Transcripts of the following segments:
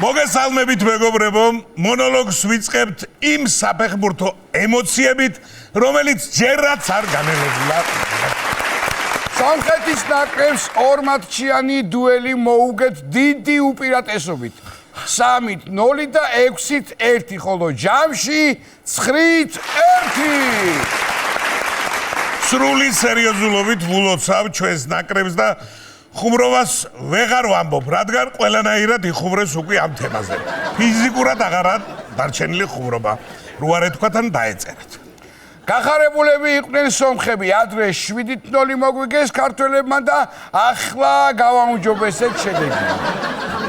მოგესალმებით მეგობრებო, მონოლოგს ვიწყებთ იმ საფეხბურთო ემოციებით, რომელიც ჯერაც არ განელოდნენ. სომხეთის ნაკრებს ორმატჩიანი დუელი მოუგეთ დიდი უპირატესობით. 3-0 და 6-1, ხოლო ჯამში 9-1. სრული სერიოზულობით ვულოცავ ჩვენს ნაკრებს და ხუმრობას ვეღარ ვამბობ, რადგან ყველანაირად იხუმრეს უკვე ამ თემაზე. ფიზიკურად აღარა დარჩენილი ხუმრობა. რო არ ეთქვათ ან დაეწერათ. გახარებულები იყვნენ სომხები, ადრე 7-0 მოგვიგეს ქართველებმა და ახლა გავაუმჯობესეთ შედეგი.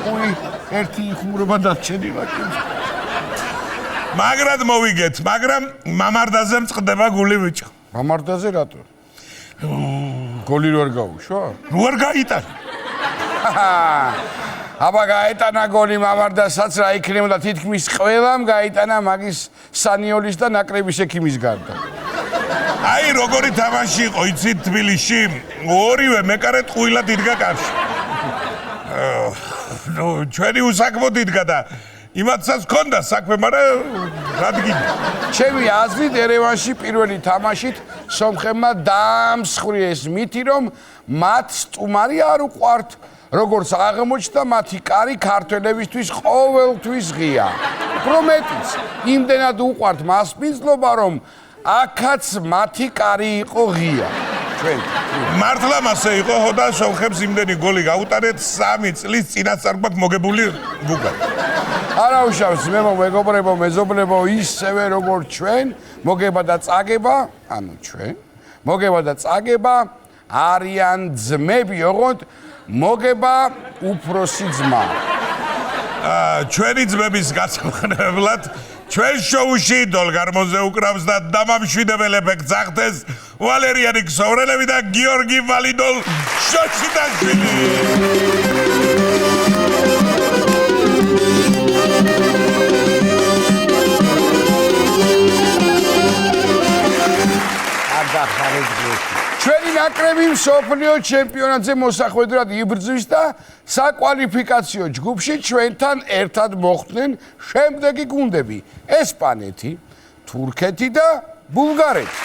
უი, ერთი ხუმრობა დარჩენილა. მაგრად მოვიგეთ, მაგრამ მამარდაზე მწყდება გული ბიჭო. მამარდაზე რატო? გოლი რო არ გაუშვა? რო არ გაიტანა. აბა გაიტანა გოლი მამარდასაც რა იქნებოდა თითქმის ყველამ გაიტანა მაგის სანიოლის და ნაკრების ექიმის გარდა. აი როგორი თამაში იყო იცით თბილისში, ორივე მეკარე ტყუილად იდგა კარში. ნუ ჩვენი უსაქმო იდგა და იმათსაც ჰქონდა საქმე, მაგრამ რადგინდა. ჩემი აზრით ერევანში პირველი თამაშით სომხებმა დაამსხვრიეს მითი, რომ მათ სტუმარი არ უყვართ, როგორც აღმოჩნდა მათი კარი ქართველებისთვის ყოველთვის ღია. უფრო მეტიც, იმდენად უყვართ მასპინძლობა, რომ აქაც მათი კარი იყო ღია. მართლა მასე იყო, ხო და სომხებს იმდენი გოლი გაუტანეთ 3 წლის წინასწარ მოგებული გუგა. არა უშავს, მეგობრებო, მეზობლებო, ისევე როგორც ჩვენ, მოგება და წაგება, ანუ ჩვენ, მოგება და წაგება არიან ძმები, ოღონდ მოგება უფროსი ძმა. ჩვენი ძმების გასამხნებლად ჩვენ შოუში დოლგარმოზე უკრავს და დამამშვიდებელ ეფექტს ახდენს ვალერიანი ქსოვრელები და გიორგი ვალიდოლ შოჩიტაშვილი. ჩვენი ნაკრები მსოფლიო ჩემპიონატზე მოსახვედრად იბრძვის და საკვალიფიკაციო ჯგუფში ჩვენთან ერთად მოხვდნენ შემდეგი გუნდები: ესპანეთი, თურქეთი და ბულგარეთი.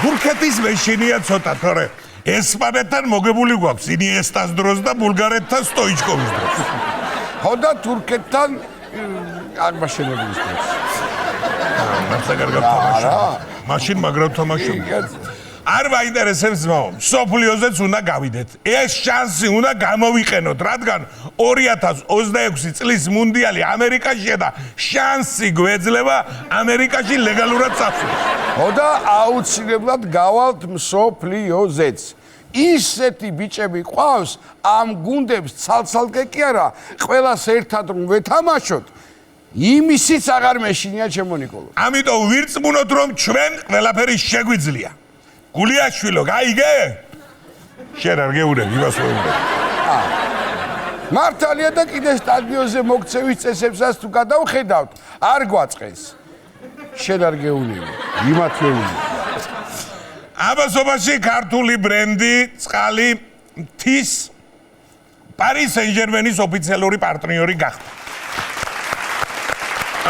თურქეთის მეშინია ცოტა, თორე ესპანეთთან მოგებული გვაქვს ინიესტას დროს და ბულგარეთთან სტოიჩკოვის დროს. ხო და თურქეთთან აღმაშენებლის დროს. მართლა კარგად თამაშობ. მაშინ მაგრად თამაშობ. არ მაინტერესებს ძმაო, მსოფლიოზეც უნდა გავიდეთ. ეს შანსი უნდა გამოვიყენოთ, რადგან 2026 წლის მუნდიალი ამერიკაშია და შანსი გვეძლება ამერიკაში ლეგალურად წასვლა. ხო და აუცილებლად გავალთ მსოფლიოზეც. ისეთი ბიჭები ყავს, ამ გუნდებს ცალ-ცალკე კი არა, ყველას ერთად რომ ვეთამაშოთ, იმისიც აღარ მეშინია ჩემო ნიკოლო. ამიტომ ვირწმუნოთ, რომ ჩვენ ყველაფერი შეგვიძლია. გულიაშვილო, გაიგე? შენ არ გეუბნები, იმას ვეუბნები. მართალია და კიდე სტადიონზე მოქცევის წესებსაც თუ გადავხედავთ, არ გვაწყეს. შენ არ გეუბნები, იმათ ვეუბნები. აბასობაში ქართული ბრენდი წყალი მთის პარი სენ-ჟერმენის ოფიციალური პარტნიორი გახდა.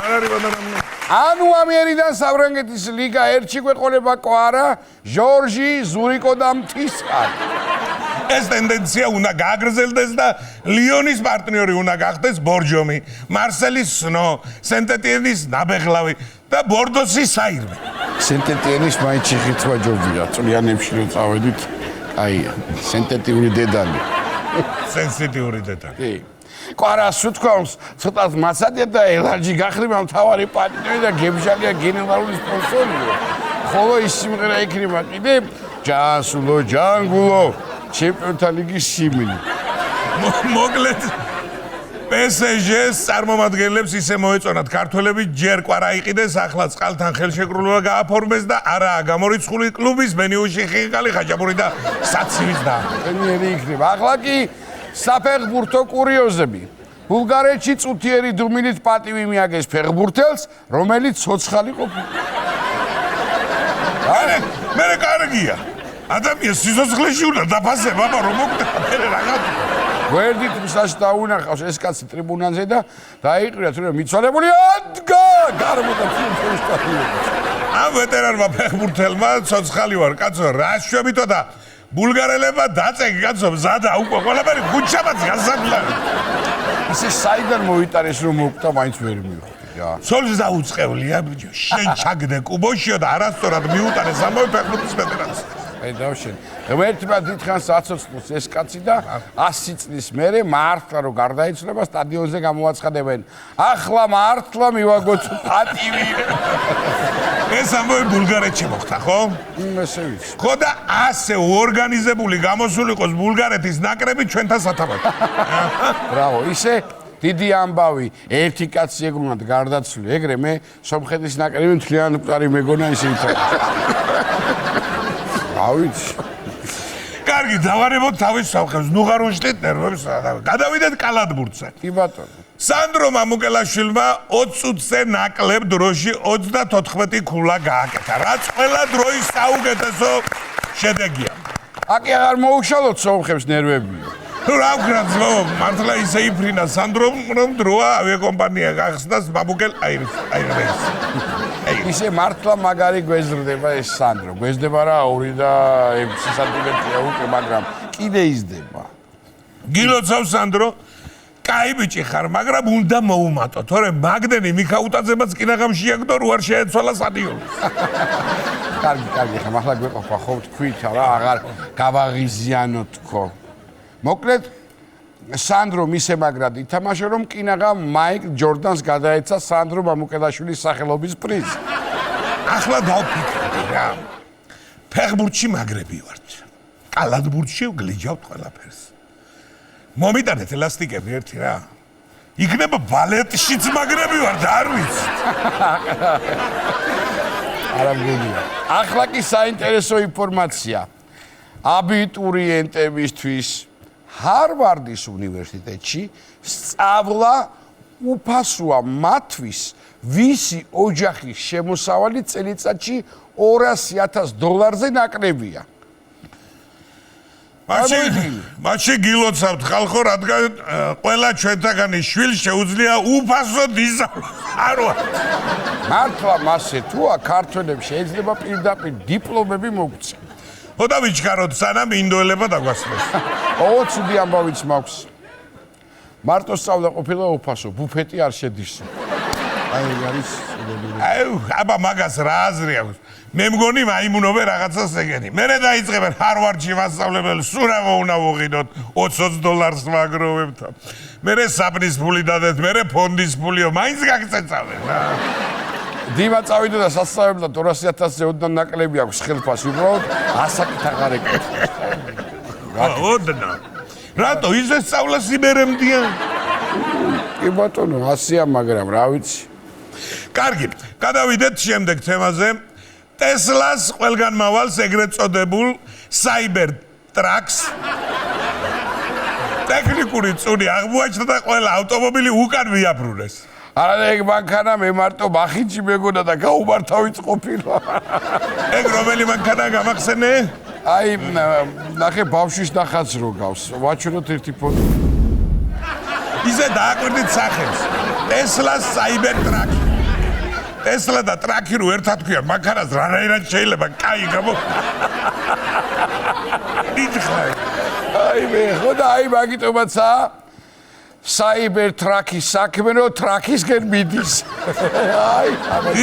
არ არის ბანანამნო. ანუ ამიერიდან საფრანგეთის ლიგა ერთში გვეყოლება კვარა, ჟორჟი, ზურიკო და მთისყარი. ეს ტენდენცია უნდა გააგრძელდეს და ლიონის პარტნიორი უნდა გახდეს ბორჯომი, მარსელის სნო, სენტ-ეტიენის ნაბეღლავი და ბორდოსის საირმე. სენტ-ეტიენის მაინც შეხირთვა ჯობია, წლიანებში რო წავედით, აია, სენტ-ეტიური დედალი. სენსიტიური დედალი. კი. კვარას უთქვამს, ცოტას მაცადია და ელარჯი გახდება მთავარი პარტნიორი და გემჟალია გენერალური სპონსორია. ხოლო ის სიმღერა იქნება კიდე ჯანსულო, ჯანგულო, ჩემპიონთა ლიგის სიმინი. მოკლედ PSG-ს წარმომადგენლებს ისე მოეწონათ ქართველები ჯერ კვარა იყიდეს, ახლა წყალთან ხელშეკრულება გააფორმეს და არაა გამორიცხული კლუბის მენიუში ხინკალი, ხაჭაპური და საცივის და ენიერი იქნება. ახლა კი საფეხბურთო კურიოზები. ბულგარეთში წუთიერი დუმილით პატივი მიაგეს ფეხბურთელს, რომელიც ცოცხალი ყოფილა. მე კარგია. ადამიანს სიცოცხლეში უნდა დაფასება, რომ მოკდება, მე რაღაც გვერდით მისაში დაუნახავს ეს კაცი ტრიბუნაზე და დაიყრია თუ რომ მიცვალებული ადგა გარმოდა ფუტბოლისტად. ამ ვეტერანმა ფეხბურთელმა ცოცხალი ვარ კაცო რა შვებითო და ბულგარელებმა დაწეგი კაცო მზადა უკვე ყველაფერი ხუთშაბათს გასაბლარი. ისე საიდან მოიტანეს რომ მოკტა მაინც ვერ მივხვდი რა. სოლს დაუწყევლია ბიჭო შენ ჩაგდე კუბოშიო და არასწორად მიუტანეს ამავე ფეხბურთის ფედერაციას. აი დავშენ. ღმერთმა დიდხანს აცოცხლოს ეს კაცი და 100 წლის მერე მართლა რომ გარდაიცვლება სტადიონზე გამოაცხადებენ. ახლა მართლა მივაგოთ პატივი. ეს ამავე ბულგარეთში მოხდა ხო? ესე ვიცი. ხო და ასე ორგანიზებული გამოსულიყოს ბულგარეთის ნაკრები ჩვენთან სათავეში. ბრავო, ისე დიდი ამბავი, ერთი კაცი ეგრუნად გარდაცვლი, ეგრე მე სომხეთის ნაკრები მთლიანი მკვდარი მეგონა ისე ითხოვა. ავიცი. კარგი, დავარებოთ თავის სამხებს, ნუ ღარ უშლით ნერვებს, გადავიდეთ კალათბურთზე. კი ბატონო. სანდრო მამუკელაშვილმა 20 წუთზე ნაკლებ დროში 34 ქულა გააკეთა. რაც ყველა დროის საუკეთესო შედეგია. აკი აღარ მოუშალოთ სომხებს ნერვები. რა ვქნა ძმო, მართლა ისე იფრინა სანდრომ, რომ დროა ავიაკომპანია გახსნას მამუკელ აირლაინს. ისე მართლა მაგარი გვეზრდება ეს სანდრო. გვეზდება რა 2 და 6 სანტიმეტრია უკვე, მაგრამ კიდე იზრდება. გილოცავ სანდრო, კაი ბიჭი ხარ, მაგრამ უნდა მოუმატო, თორემ მაგდენი მიქაუტაძემაც კინაღამში აქ და რუარ შეეცვალა სტადიონი. კარგი, ხა მართლა გვეყოფა ხო თქვით რა, აღარ გავაღიზიანოთ თქო. მოკლედ სანდრო მისემაგრად ითამაშა რომ კინაღა მაიკ ჯორდანს გადაეცა სანდრო მამუკელაშვილის სახელობის პრიზი. ახლა დავფიქრდი რა. ფეხბურთში მაგრები ვართ. კალათბურთში ვგლიჯავთ ყველაფერს. მომიტანეთ ელასტიკები ერთი რა. იქნება ბალეტშიც მაგრები ვართ, არ ვიცი. არა მგონია. ახლა კი საინტერესო ინფორმაცია. აბიტურიენტებისთვის ჰარვარდის უნივერსიტეტში სწავლა უფასოა მათთვის, ვისი ოჯახის შემოსავალი წელიწადში $200,000-ზე ნაკლებია. მაშინ გილოცავთ ხალხო, რადგან ყველა ჩვენთაგანი შვილს შეუძლია უფასოდ ისწავლოს. არ ვარ. მართლა მასე თუა ქართველებს შეიძლება პირდაპირ დიპლომები მოგწია. ხო და ვიჩქაროთ სანამ ინდოელება დაგვასწროს. ცუდი ამბავიც მაქვს. მარტო სწავლა ყოფილა უფასო, ბუფეტი არ შედის. აი არის აბა მაგას რა აზრი აქვს? მე მგონი მაიმუნობე რაღაცას ეგენი. მერე დაიწყებენ ჰარვარდში მასწავლებელი, სურა უნდა ვუღინოთ $20 მაგროვებთ. მერე საბნის ფული დადეთ, მერე ფონდის ფულიო, მაინც გაგწეწავენ რა. დიმა წავიდა და სასწავლებლად $200,000-ზე ოდნავ ნაკლები აქვს ხელფასი, უბრალოდ ასაკით აღარ ეკეთება. ოდნა. რატო ისე სწავლას იმერემდია? კი ბატონო, 100-ია, მაგრამ რა ვიცი. კარგი, გადავიდეთ შემდეგ თემაზე. ტესლას ყველგანმავალს ეგრეთ წოდებულ Cybertrucks ტექნიკური წუნი აღმოაჩნდა და ყველა ავტომობილი უკან მიაბრუნეს. არა ეგ მანქანა მე მარტო მახინჯი მეგონა და გაუმართავიც ყოფილა. ეგ რომელი მანქანა გამახსენე? აი ნახე ბავშვის ნახაც რო გავს. ვაჩვენოთ ერთი ფოტო. ისე დააკვირდით სახეს. ტესლას Cybertruck. ტესლა და ტრაკი რო ერთად ქვია, მანქანას რანაირად შეიძლება კაი გამო. დიდხარ. აი მე ხო და აი მაგიტომაცა Cybertruck-ის საქმე რო ტრაკისგენ მიდის. აი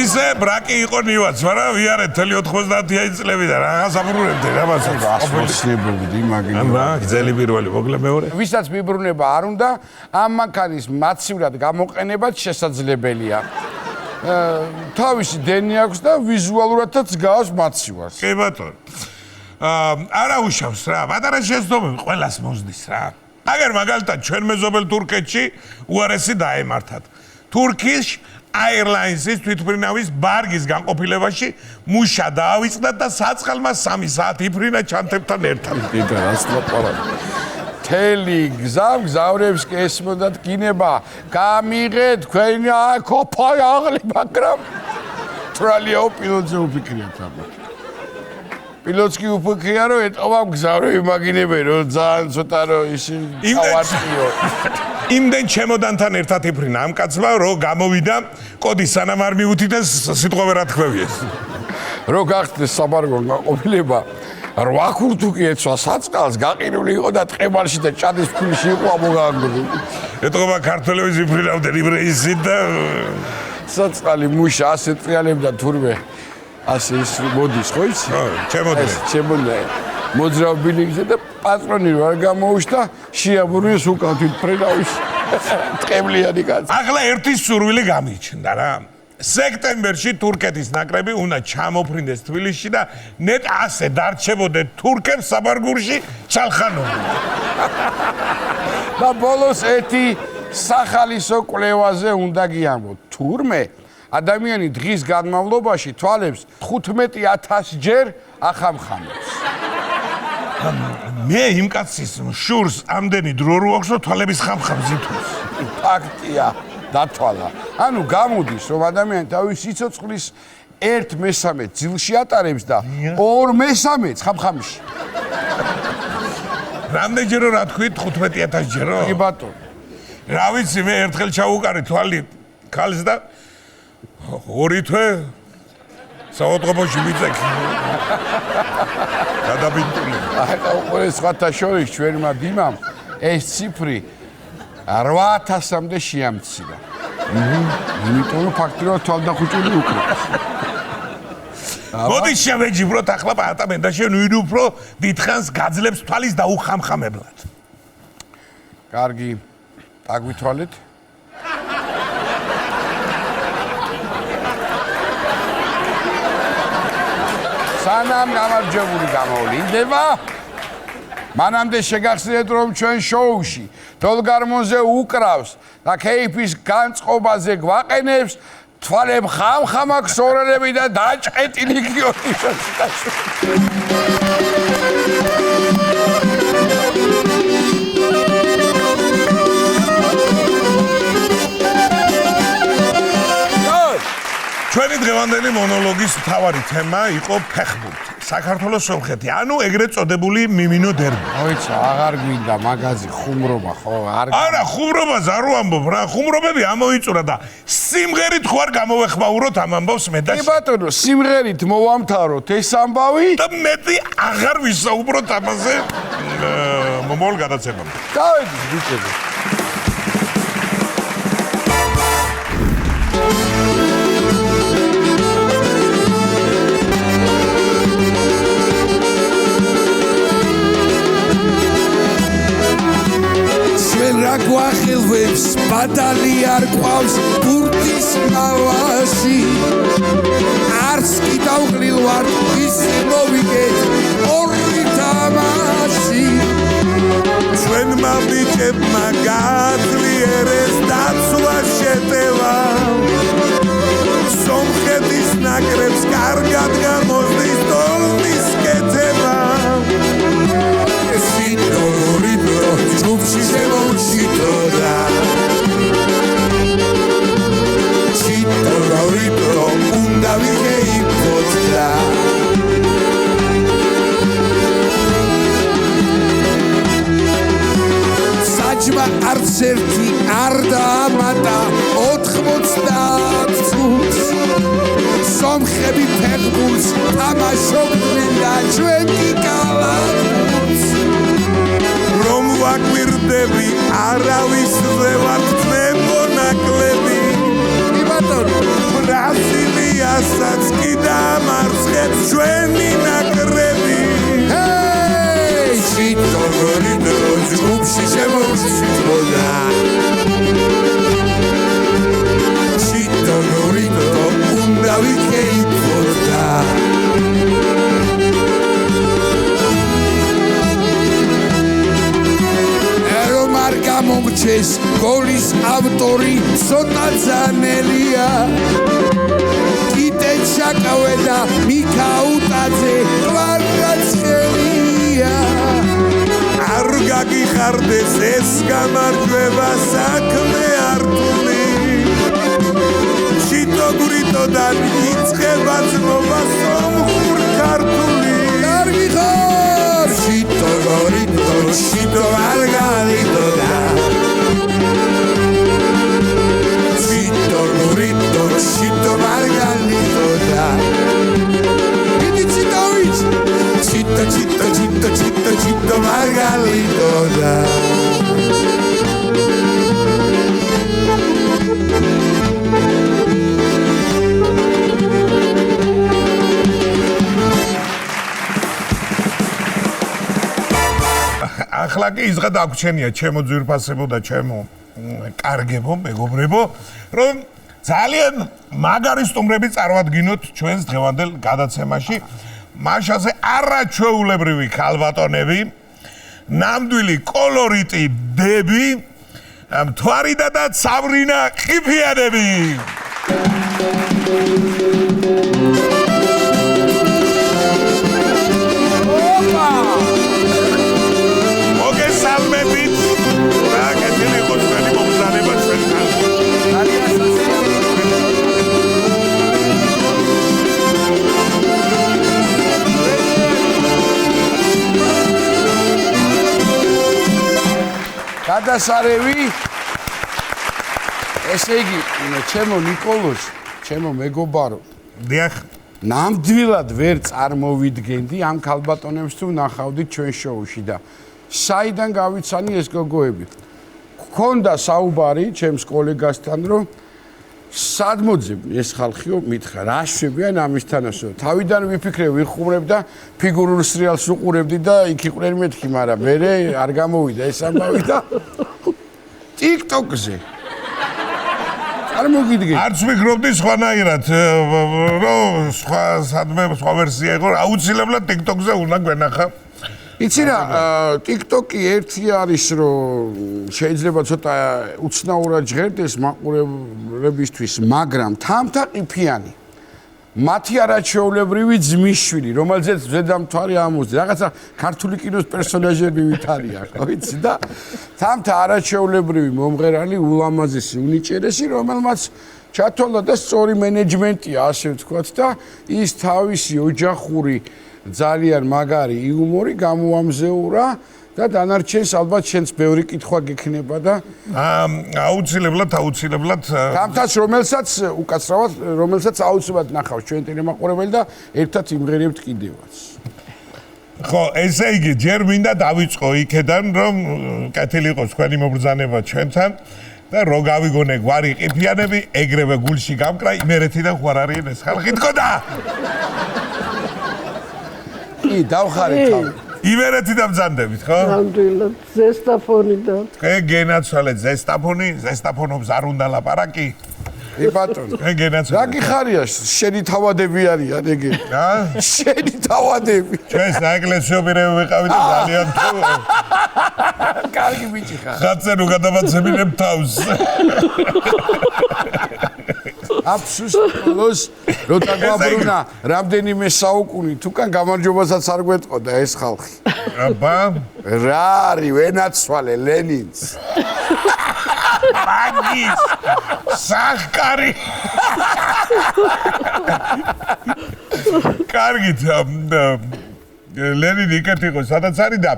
ისე ბრაკი იყო ნივაც, მაგრამ ვიარეთ 90 წლები და რაღაც აბრუნებდი რა მასაც. აფოსნებოდი მაგინო. რა, გზელი პირველი, მოკლე მეორე. ვისაც მიბრუნება არ უნდა, ამ მანქანის მაცივრად გამოყენებაც შესაძლებელია. თავისი დენი აქვს და ვიზუალურადაც გავს მაცივარს. კი ბატონო. არა უშავს რა, პატარა შეცდომები ყველას მოსდის რა. აგერ მაგალითად ჩვენ მეზობელ თურქეთში უარესი დაემართათ. Turkish Airlines-ის თვითმფრინავის ბარგის განყოფილებაში მუშა დაავიწყდა და საწყალმა 3 საათი იფრინა ჩანთებთან ერთად. იტა რას ლაპარაკი. თელი გზავრებს კი ესმოდათ გინება. გამიღეთ თქვენი კოფაი აღლი, მაგრამ ტრალიაო პილოტზე უფიქრიათ აბა. პილოტს კი უფიქრია რომ ეტყობა გზა რომ იმაგინებენ რომ ძალიან ცოტა რომ ის ავარტიო. იმდენ ჩემოდანთან ერთად იფრინა ამ კაცმა რომ გამოვიდა კოდი სანამ არ მიუთითეს სიტყვა ვერ ათქვევიეს. რო გახდეს საბარგო გაყოფილება 8 ქურთუკი ეცვა საწყალს გაყინული იყო და ტყებალში და ჭადის ფქვილში იყო ამოგაანგრული. ეტყობა ქართველების იფრინავდნენ იმ რეისით და საწყალი მუშა ასე ტრიალებდა თურმე ასე ის მოდის ხო იცი? ჩემოდრე მოძრავ ბილინგზე და პატრონი არ გამოუშთა შეაბურვეს უკან თვითფრენავის ტყებლიანი კაცი. ახლა ერთი სურვილი გამიჩნდა რა. სექტემბერში თურქეთის ნაკრები უნდა ჩამოფრინდეს თბილისში და ნეტ ასე დარჩებოდნენ თურქებს საბარგურში ჩალხანოდნენ. და ბოლოს ერთი სახალისო კვლევაზე უნდა გიამბოთ. თურმე ადამიანი დღის განმავლობაში თვალებს 15,000 ჯერ ახამხამებს. მე იმ კაცის შურს ამდენი დრო რო აქვს რომ თვალების ხამხამს ითხოვს. ფაქტია, დათვალა. ანუ გამოდის რომ ადამიანი თავის სიცოცხლის 1/3 ძილში ატარებს და 2/3 ხამხამში. რამდენჯერო რა თქვით 15,000 ჯერო? კი ბატონო. რა ვიცი მე ერთხელ ჩავუკარი თვალი ქალს და 2 თვე საავადმყოფოში მიწექი. გადაბინტული. აი ყოველ სხვათა შორის ჩვენმა დიმამ ეს ციფრი 8,000-მდე შეამცირა. იმიტომ რომ ფაქტიურად თვალდახუჭული უკრავს. მოდი შევეჯიბროთ ახლა პარტამენტ და შენ ვინ უფრო დიდხანს გაძლებს თვალის დაუხამხამებლად. კარგი. დაგვითვალეთ. სანამ გამარჯვებული გამოვლინდება, მანამდე შეგახსენეთ რომ ჩვენ შოუში თოლგარმონზე უკრავს და კეიფის განწყობაზე გვაყენებს თვალებ ხამხამაკ სორელები და დაჭყეტილი გიორგი ჩვენი დღევანდელი მონოლოგის მთავარი თემა იყო ფეხბურთი. საქართველოს სომხეთი, ანუ ეგრეთ წოდებული მიმინო დერბი. მოიცა, აღარ გვინდა მაგაზი ხუმრობა, ხო? არა, ხუმრობას არ ვამბობ რა, ხუმრობები ამოიწურა და სიმღერით ხო არ გამოვეხმაუროთ ამ ამბავს მე და კი ბატონო, სიმღერით მოვამთავროთ ეს ამბავი და მეტი აღარ ვისაუბროთ ამაზე მომავალ გადაცემამდე. დავედი ბიჭები. რა გვახელვებს ბადალი არ ყავს ბურთის მავაში არც კი დავყრილ ვარ ისე მოვიგეთ ორი თამაში ჩვენმა ბიჭებმა გაძლიერეს დაცვა შეტევა სომხეთის ნაკრებს კარგად გამოსდის ტოლმის კეთება ჯუბში შემოჩიტოდა ჩიტოდა რიტო უნდა ვიქეიფოთდა საჯმა არც ერთი არ დაამატა 90 წუთს სომხები ფეხბურთს თამაშობდნენ და ჩვენ კი კალათბურთს რომ ვაკვირდები არავის ვევართ მე მონაკლები ბრაზილიასაც კი დამარცხებს ჩვენი ნაკრები ჩიტორი დრო ჯუბში შემოჩიტოდა ჩიტორი დრო უნდა ვიქეიფოთდა გამომრჩეს გოლის ავტორი ცოტა ძანელია კიდე ჩაკავე და მიქაუტაძე კვარაცხელია არ გაგიხარდეს ეს გამარჯვება საქმე არტული ჩიტო გურიტოდან იწყება ძმობა სომხურ ქართული Chito Margarito da Chito burrito Chito Margarito da Vedi Chitovic Chito Chito Chito Chito Chito Margarito da ახლა კი ისღა დაგვრჩენია ჩემო ძვირფასებო და ჩემო კარგებო მეგობრებო რომ ძალიან მაგარი სტუმრები წარვადგინოთ ჩვენს დღევანდელ გადაცემაში მაშაზე არაჩვეულებრივი ქალბატონები ნამდვილი კოლორიტი დები მთვარიდა და საბრინა ყიფიანები salmebit რა კეთილი იყო თქვენი მომზადება ჩვენთან გადასარევი ესე იგი ჩემო ნიკოლოზ ჩემო მეგობარო დიახ ნამდვილად ვერ წარმოვიდგენდი ამ ქალბატონებს თუ ნახავდით ჩვენ შოუში და საიდან გავიცანი ეს გოგოები? გქონდა საუბარი ჩემს კოლეგასთან, რომ სად მოძებნი ეს ხალხიო მითხრა, რა შვებიან ამისთანასო. თავიდან ვიფიქრე, ვიხუმრებ და ფიგურულ სრიალს უყურებდი და იქ იყვნენ მეთქი, მაგრამ მე არ გამოვიდა ეს ამბავი და TikTok-ზე. არ მოგიდგენ. არც ვიგროვდი სხვანაირად, რომ სხვა ვერსია იყო, აუცილებლად TikTok-ზე უნდა გვენახა. იცი რა, TikTok-ი ერთი არის, რომ შეიძლება ცოტა უცნაურად ჟღერდეს მაყურებლებისთვის, მაგრამ თამთა ყიფიანი. მათი არაჩვეულებრივი ძმისშვილი, რომელზეც ზედამთვარი ამოძე, რაღაცა ქართული კინოს პერსონაჟები ვითარია, ხო იცი და თამთა არაჩვეულებრივი მომღერალი, ულამაზესი, უნიჭერესი, რომელმაც ჩათვალა და სწორი მენეჯმენტია, ასე ვთქვათ და ის თავისი ოჯახური ძალიან მაგარი იუმორი გამოამზეურა და დანარჩენს ალბათ შენს ბევრი კითხვა გექნება და აუცილებლად თამთას რომელსაც აუცილებლად ნახავს ჩვენ ტელემაყურებელი და ერთად იმღერებთ კიდევაც. ხო, ესე იგი ჯერ მინდა დავიწყო იქედან რომ კეთილი იყოს თქვენი მობრძანება ჩვენთან და რო გავიგონე გვარი ყიფიანები ეგრევე გულში გამკრა იმერეთიდან ხوار არიან ეს ხალხი თქოდა კი დავხარეთ თავი იმერეთი დამძანდებით ხო? ნამდვილად ზესტაფონიდან. თქვენ გენაცვალეთ ზესტაფონობს არ უნდა ლაპარაკი? ე ბატონო. თქვენ გენაცვალეთ. რა გიხარია შენი თავადები არიან ეგეთი? რა? შენი თავადები. ჩვენ საეკლესიო პირები ვიყავით და ძალიან თუ კარგი ბიჭი ხარ. ხაცენო გადავაცემინებ თავს. აბსუსტოლოს როცა გვაბრუნა რამდენიმე საუკუნი თუკან გამარჯობასაც არ გვეტყოდა ეს ხალხი. აბა რა არის ვენაცვალე ლენინს. მაგის სახკარი. კარგით ლენინი იქეთ იყო სადაც არის და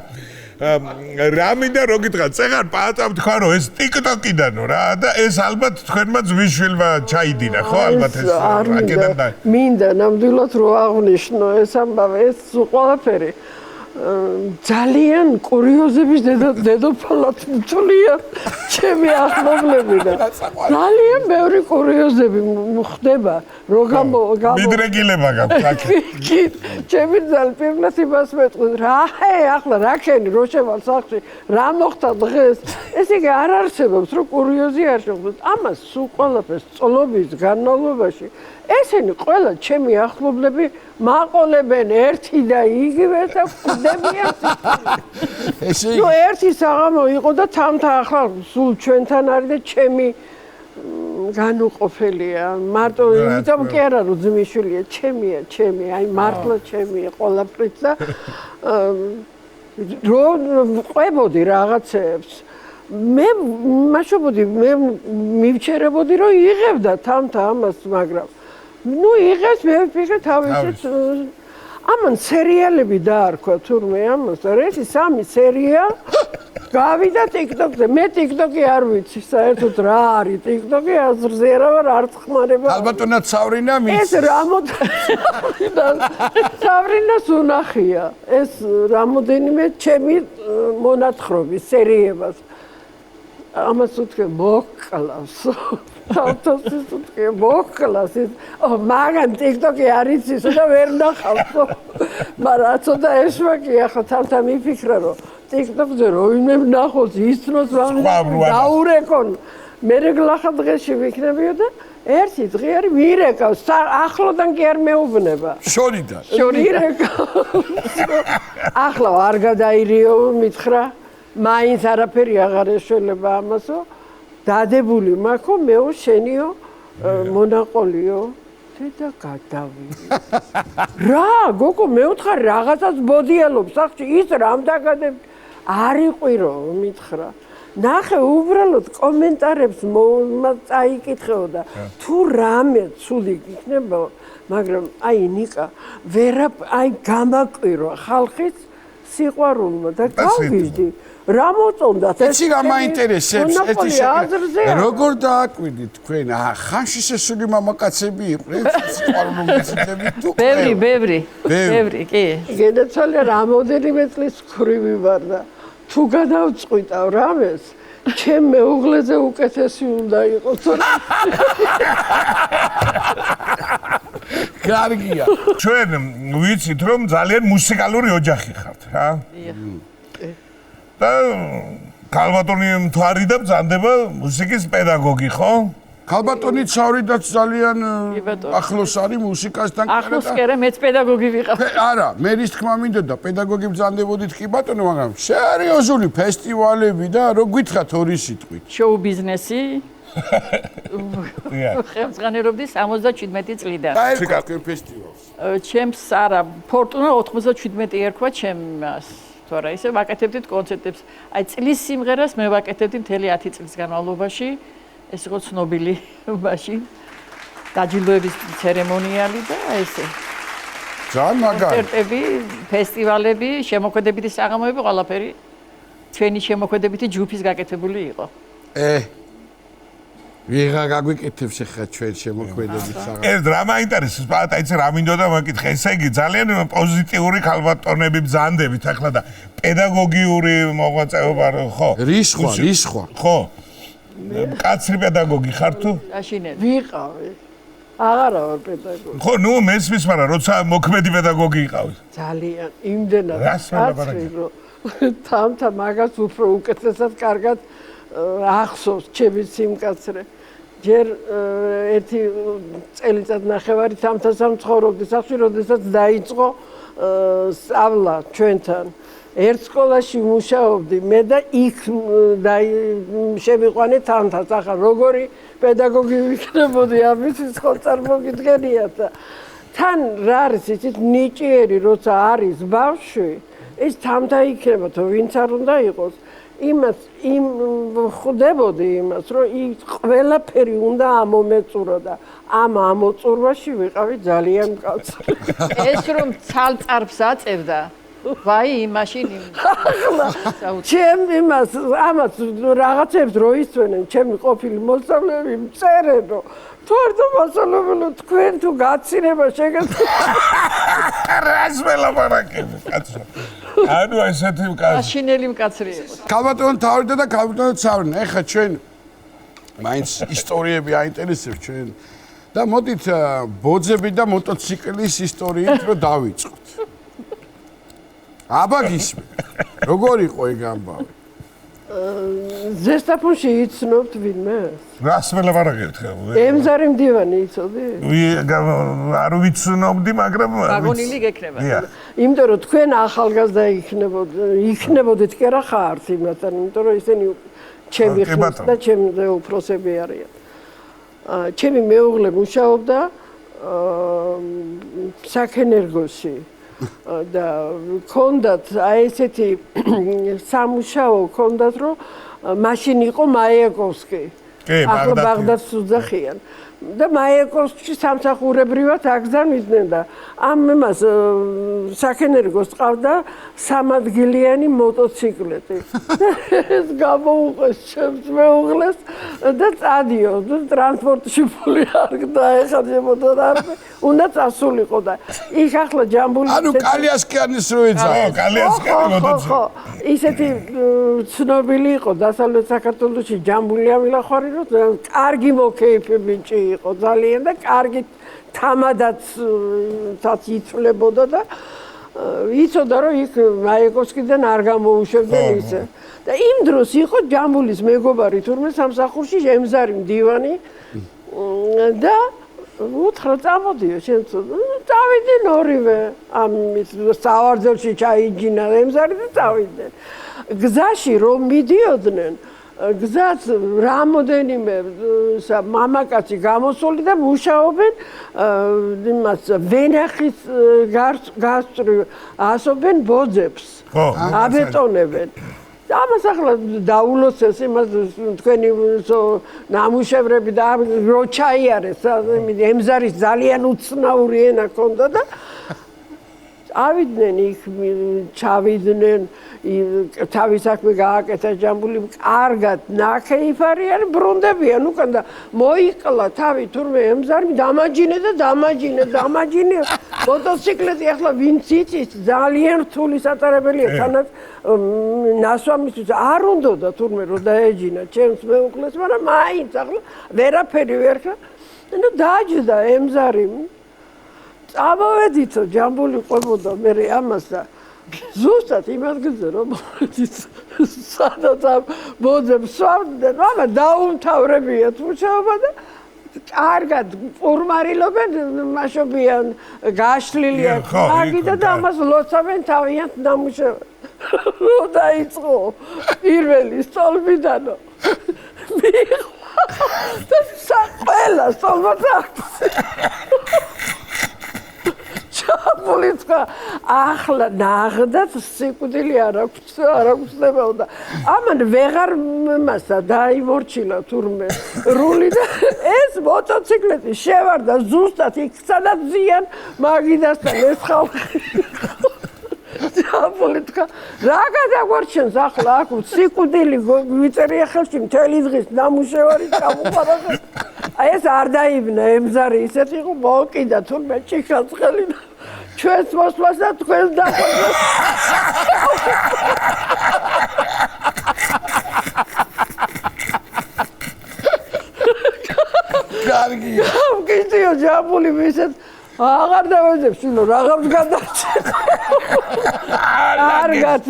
რა მინდა რო გითხრა წეგარ პატამ თქვა რომ ეს TikTok-იდანო რა და ეს ალბათ თქვენმა ძვისშვილმა ჩაიდინა ხო ალბათ ეს აქედან და მინდა ნამდვილად რო აღნიშნო ეს ამბავი ეს ყველაფერი ძალიან კურიოზების დედოფალად მთლიან ჩემი ახლობლები და ძალიან ბევრი კურიოზები ხდება რო მიდრეკილება გაქვს კი ჩემი ძალიან პირველად იმას მეტყვი რა ახლა რა ქენი რო შევალ სახლში რა მოხდა დღეს ეს იგი არ არსებობს რო კურიოზი არ შეხვდეს ამას სულ ყველაფერს წლობის განმავლობაში ესენი ყველა ჩემი ახლობლები მაყოლებენ ერთი და იგივე და ხდებიან ესე ნუ ერთი საღამო იყო და თამთა ახლა სულ ჩვენთან არის და ჩემი განუყოფელია მარტო იმიტომ კი არა რომ ძმისშვილია ჩემია აი მართლა ჩემია ყველაფრით და რომ ყვებოდი რაღაცებს მე მაშობოდი მე მივჩერებოდი რომ იღებდა თამთა ამას მაგრამ ნუ იღებს მე ვფიქრე თავისით ამან სერიალები დაარქვა თურმე ამას და ერთი სამი სერია გავიდა TikTok-ზე. მე TikTok-ი არ ვიცი, საერთოდ რა არის TikTok-ი, აზრზე არა ვარ, არ ხმარება. ალბათონად სავრინა მის. ეს სავრინას უნახია. ეს რამოდენიმე ჩემი მონათხრობის სერიებას. ამას უთქე მოკლავს. თავთვისის უთქე მოკლავს. მაგან TikTok-ი არ იცის და ვერ ნახავს. მაგრამ ცოტა ეშვაკია ხო თავთან მიფიქრა რომ TikTok-ზე როინმე ნახოს ისწროს დაურეკონ. მე გლახა დღეში ვიქნებიო და ერთი დღე არის ვირეკავს. ახლოდან კი არ მეუბნება. შორიდან. ახლა არ გადაირიო მითხრა. მაინც არაფერი აღარ ეშველება ამასო. დადებული მაქო მეო შენიო მონაყოლიო. და გადავიდი. რა, გოგო მე ვთხარ რაღაცას ბოდიალობს სახში ის რამ დაგადებ არ იყვირო მითხრა. ნახე უბრალოდ კომენტარებს წაიკითხეო და თუ რამე ცუდი იქნება, მაგრამ აი ნიკა ვერა აი გამაკვირო ხალხის სიყვარულმა და გავიზდი. რა მოწონდათ ეს გამაინტერესებს როგორ დააკვირდით თქვენ ხანში შესული მამაკაცები იყვნენ სიყვარულობისები თუ ბევრი კი გენაცვალე რამოდენიმე წლის ხრივი ვარ და თუ გადავწყვიტავ რამეს ჩემ მეუღლეზე უკეთესი უნდა იყოს კარგია ჩვენ ვიცით რომ ძალიან მუსიკალური ოჯახი ხართ რა და ქალბატონი მთვარი და ბრძანდება მუსიკის პედაგოგი ხო? ქალბატონი ცავრიდაც ძალიან ახლოს არის მუსიკასთან. ახლოს კი არა, მეც პედაგოგი ვიყავ. არა, მე რის თქმა მინდოდა პედაგოგი ბრძანდებოდით კი ბატონო, მაგრამ სერიოზული ფესტივალები და რო გითხრათ ორი სიტყვით. შოუ ბიზნესი. ხელმძღვანელობდი 77 წლიდან. დაერქვა თქვენ ფესტივალს. ჩემს არა, ფორტუნა 97 ერქვა ჩემს. თორე ისე ვაკეთებდით კონცერტებს. აი წლის სიმღერას მე ვაკეთებდი მთელი 10 წლის განმავლობაში. ეს იყო ცნობილი მაშინ. დაჯილდოების ცერემონიალი და ესე. ძალიან მაგარი. კონცერტები, ფესტივალები, შემოქმედებითი საღამოები, ყველაფერი ჩვენი შემოქმედებითი ჯგუფის გაკეთებული იყო. ვიღა გაგვიკეთებს ახლა ჩვენ შემოქმედებით საღამოს. ეს რა მაინტერესებს, პატა, იცი რა მინდოდა მაკითხე, ესე იგი ძალიან პოზიტიური ქალბატონები ბრძანდებით ახლა და პედაგოგიური მოღვაწეობა ხო? რის სხვა? ხო. კაცრი პედაგოგი ხარ თუ? აშინელი. ვიყავი. აღარა ვარ პედაგოგი. ხო, ნუ მესმის, მაგრამ როცა მოქმედი პედაგოგი იყავი. ძალიან იმდენად რას კაცრი რომ თამთა მაგას უფრო უკეთესად კარგად ახსოვს ჩემი სიმკაცრე. ჯერ ერთი წელიწად ნახევარი თამთასამ ცხოვრობდი სახში, როდესაც დაიწყო სწავლა ჩვენთან. ერთ სკოლაში მუშაობდი მე და იქ შევიყვანე თამთას. ახლა როგორი პედაგოგი ვიქნებოდი ამის ხო წარმოგიდგენიათ და თან რა არის იცით ნიჭიერი როცა არის ბავშვი ეს თამთა იქნება თუ ვინც არ უნდა იყოს იმას ხვდებოდი იმას რომ ის ყველაფერი უნდა ამომეწურო და ამ ამოწურვაში ვიყავი ძალიან მკაცრი. ეს რომ ცალწარფს აწევდა ვაი მაშინ ჩემ იმას ამას რაღაცებს რო ისვენენ ჩემი ყოფილი მოსწავლეები მწერენ რომ თორდო მასალობელო თქვენ თუ გაცილება შეგეძლო რას ველაპარაკები კაცო ანუ ესეთი მაშინელი მკაცრი იყო ქალბატონი თავრდა და ქალბატონი ცავრნა ეხლა ჩვენ მაინც ისტორიები აინტერესებს ჩვენ და მოდით ბოძები და მოტოციკლის ისტორიით რო დავიწყოთ აბა გისმე როგორ იყო ეგ ამბავი ზესტაფონში იცნობთ ვინმე რას ველაპარაკებთ ხო ემზარი მდივანი იცოდი არ ვიცნობდი მაგრამ ვაგონილი გექნება იმიტომ რომ თქვენ ახალგაზრდა იქნებოდით კი არა ხართ იმასთან იმიტომ რომ ისინი ჩემი ხმის და ჩემზე უფროსები არიან ჩემი მეუღლე მუშაობდა საქენერგოში და ქონდათ აი ესეთი სამუშაო ქონდათ რომ მაშინ იყო მაიაკოვსკი ახლა ბაღდადს უძახიან და მაიაკოვსკში სამსახურებრივად აგზავნიდნენ და ამ იმას საქენერგოს ყავდა 3 ადგილიანი მოტოციკლეტი. ეს გამოუყეს ჩემს მეუღლეს და წადიო და ტრანსპორტში ფული არ დაეხარჯებოდა და უნდა წასულიყო და იქ ახლა ჯამბული ანუ კალიასკიანის რო ეძახა. კალიასკიანი მოტოციკლი. ისეთი ცნობილი იყო დასავლეთ საქართველოში ჯამბული ამილახვარი რომ კარგი მოკეიფე ბიჭი იყო ძალიან და კარგი თამადაც იცვლებოდა და იცოდა რომ იქ მაიაკოვსკიდან არ გამოუშვებდნენ ისე და იმ დროს იყო ჯამბულის მეგობარი თურმე სამსახურში ემზარი მდივანი და უთხრა წამოდიო შენც წავიდნენ ორივე ამის სავარძელში ჩაიჯინა ემზარი და წავიდნენ გზაში რომ მიდიოდნენ გზაც რამოდენიმე მამაკაცი გამოსული და მუშაობენ იმას ვენახის გასწვრივ ასობენ ბოძებს აბეტონებენ ამას ახლა დაულოცეს იმას თქვენი ნამუშევრები და რო ჩაიარეს ემზარის ძალიან უცნაური ენა ჰქონდა და ავიდნენ იქ ჩავიდნენ თავის საქმე გააკეთა ჯამბული კარგად ნახეიფარიან ბრუნდებიან უკან და მოიკლა თავი თურმე ემზარი დამაჯინე მოტოციკლეტი ახლა ვინც იცის ძალიან რთული სატარებელია თანაც ნასვამისთვის არ უნდოდა თურმე რომ დაეჯინა ჩემს მეუღლეს მაგრამ მაინც ახლა ვერაფერი ვერ და დაჯდა ემზარი წამოვედითო ჯამბული ყვებოდა მე ამას და ზუსტად იმ ადგილზე რომ სადაც ბოძებს სვამდნენ მაგრამ დაუმთავრებიათ მუშაობა და კარგად პურმარილობენ მაშობიან გაშლილია მაგიდა და ამას ლოცავენ თავიანთ ნამუშევრად რო დაიწყო პირველი სტოლბიდანო და ყველა სტოლბად ჩაპულიცკა ახლა ნაღდათ სიკვდილი არ აქვს ამან ვეღარ მასა დაიმორჩილა თურმე რული და ეს მოტოციკლეტი შევარდა ზუსტად იქ სადაც ზიან მაგიდასთან ეს ხალხი ჩაპულიცკა რა გადაგვარჩენს ახლა აქ სიკვდილი ვიწერია ხელში მთელი დღის ნამუშევარი ჩამოყარა აი ეს არ დაიბნა ემზარი ისეთ იყო მოკიდა თურმე ჭიქას ხელი ჩვენს მოსვლას და თქვენს დახვედრას კარგია გიწიო ჯამბული მისეთ აღარ დავეძებს ნუ რაღაც გადარჩენ კარგად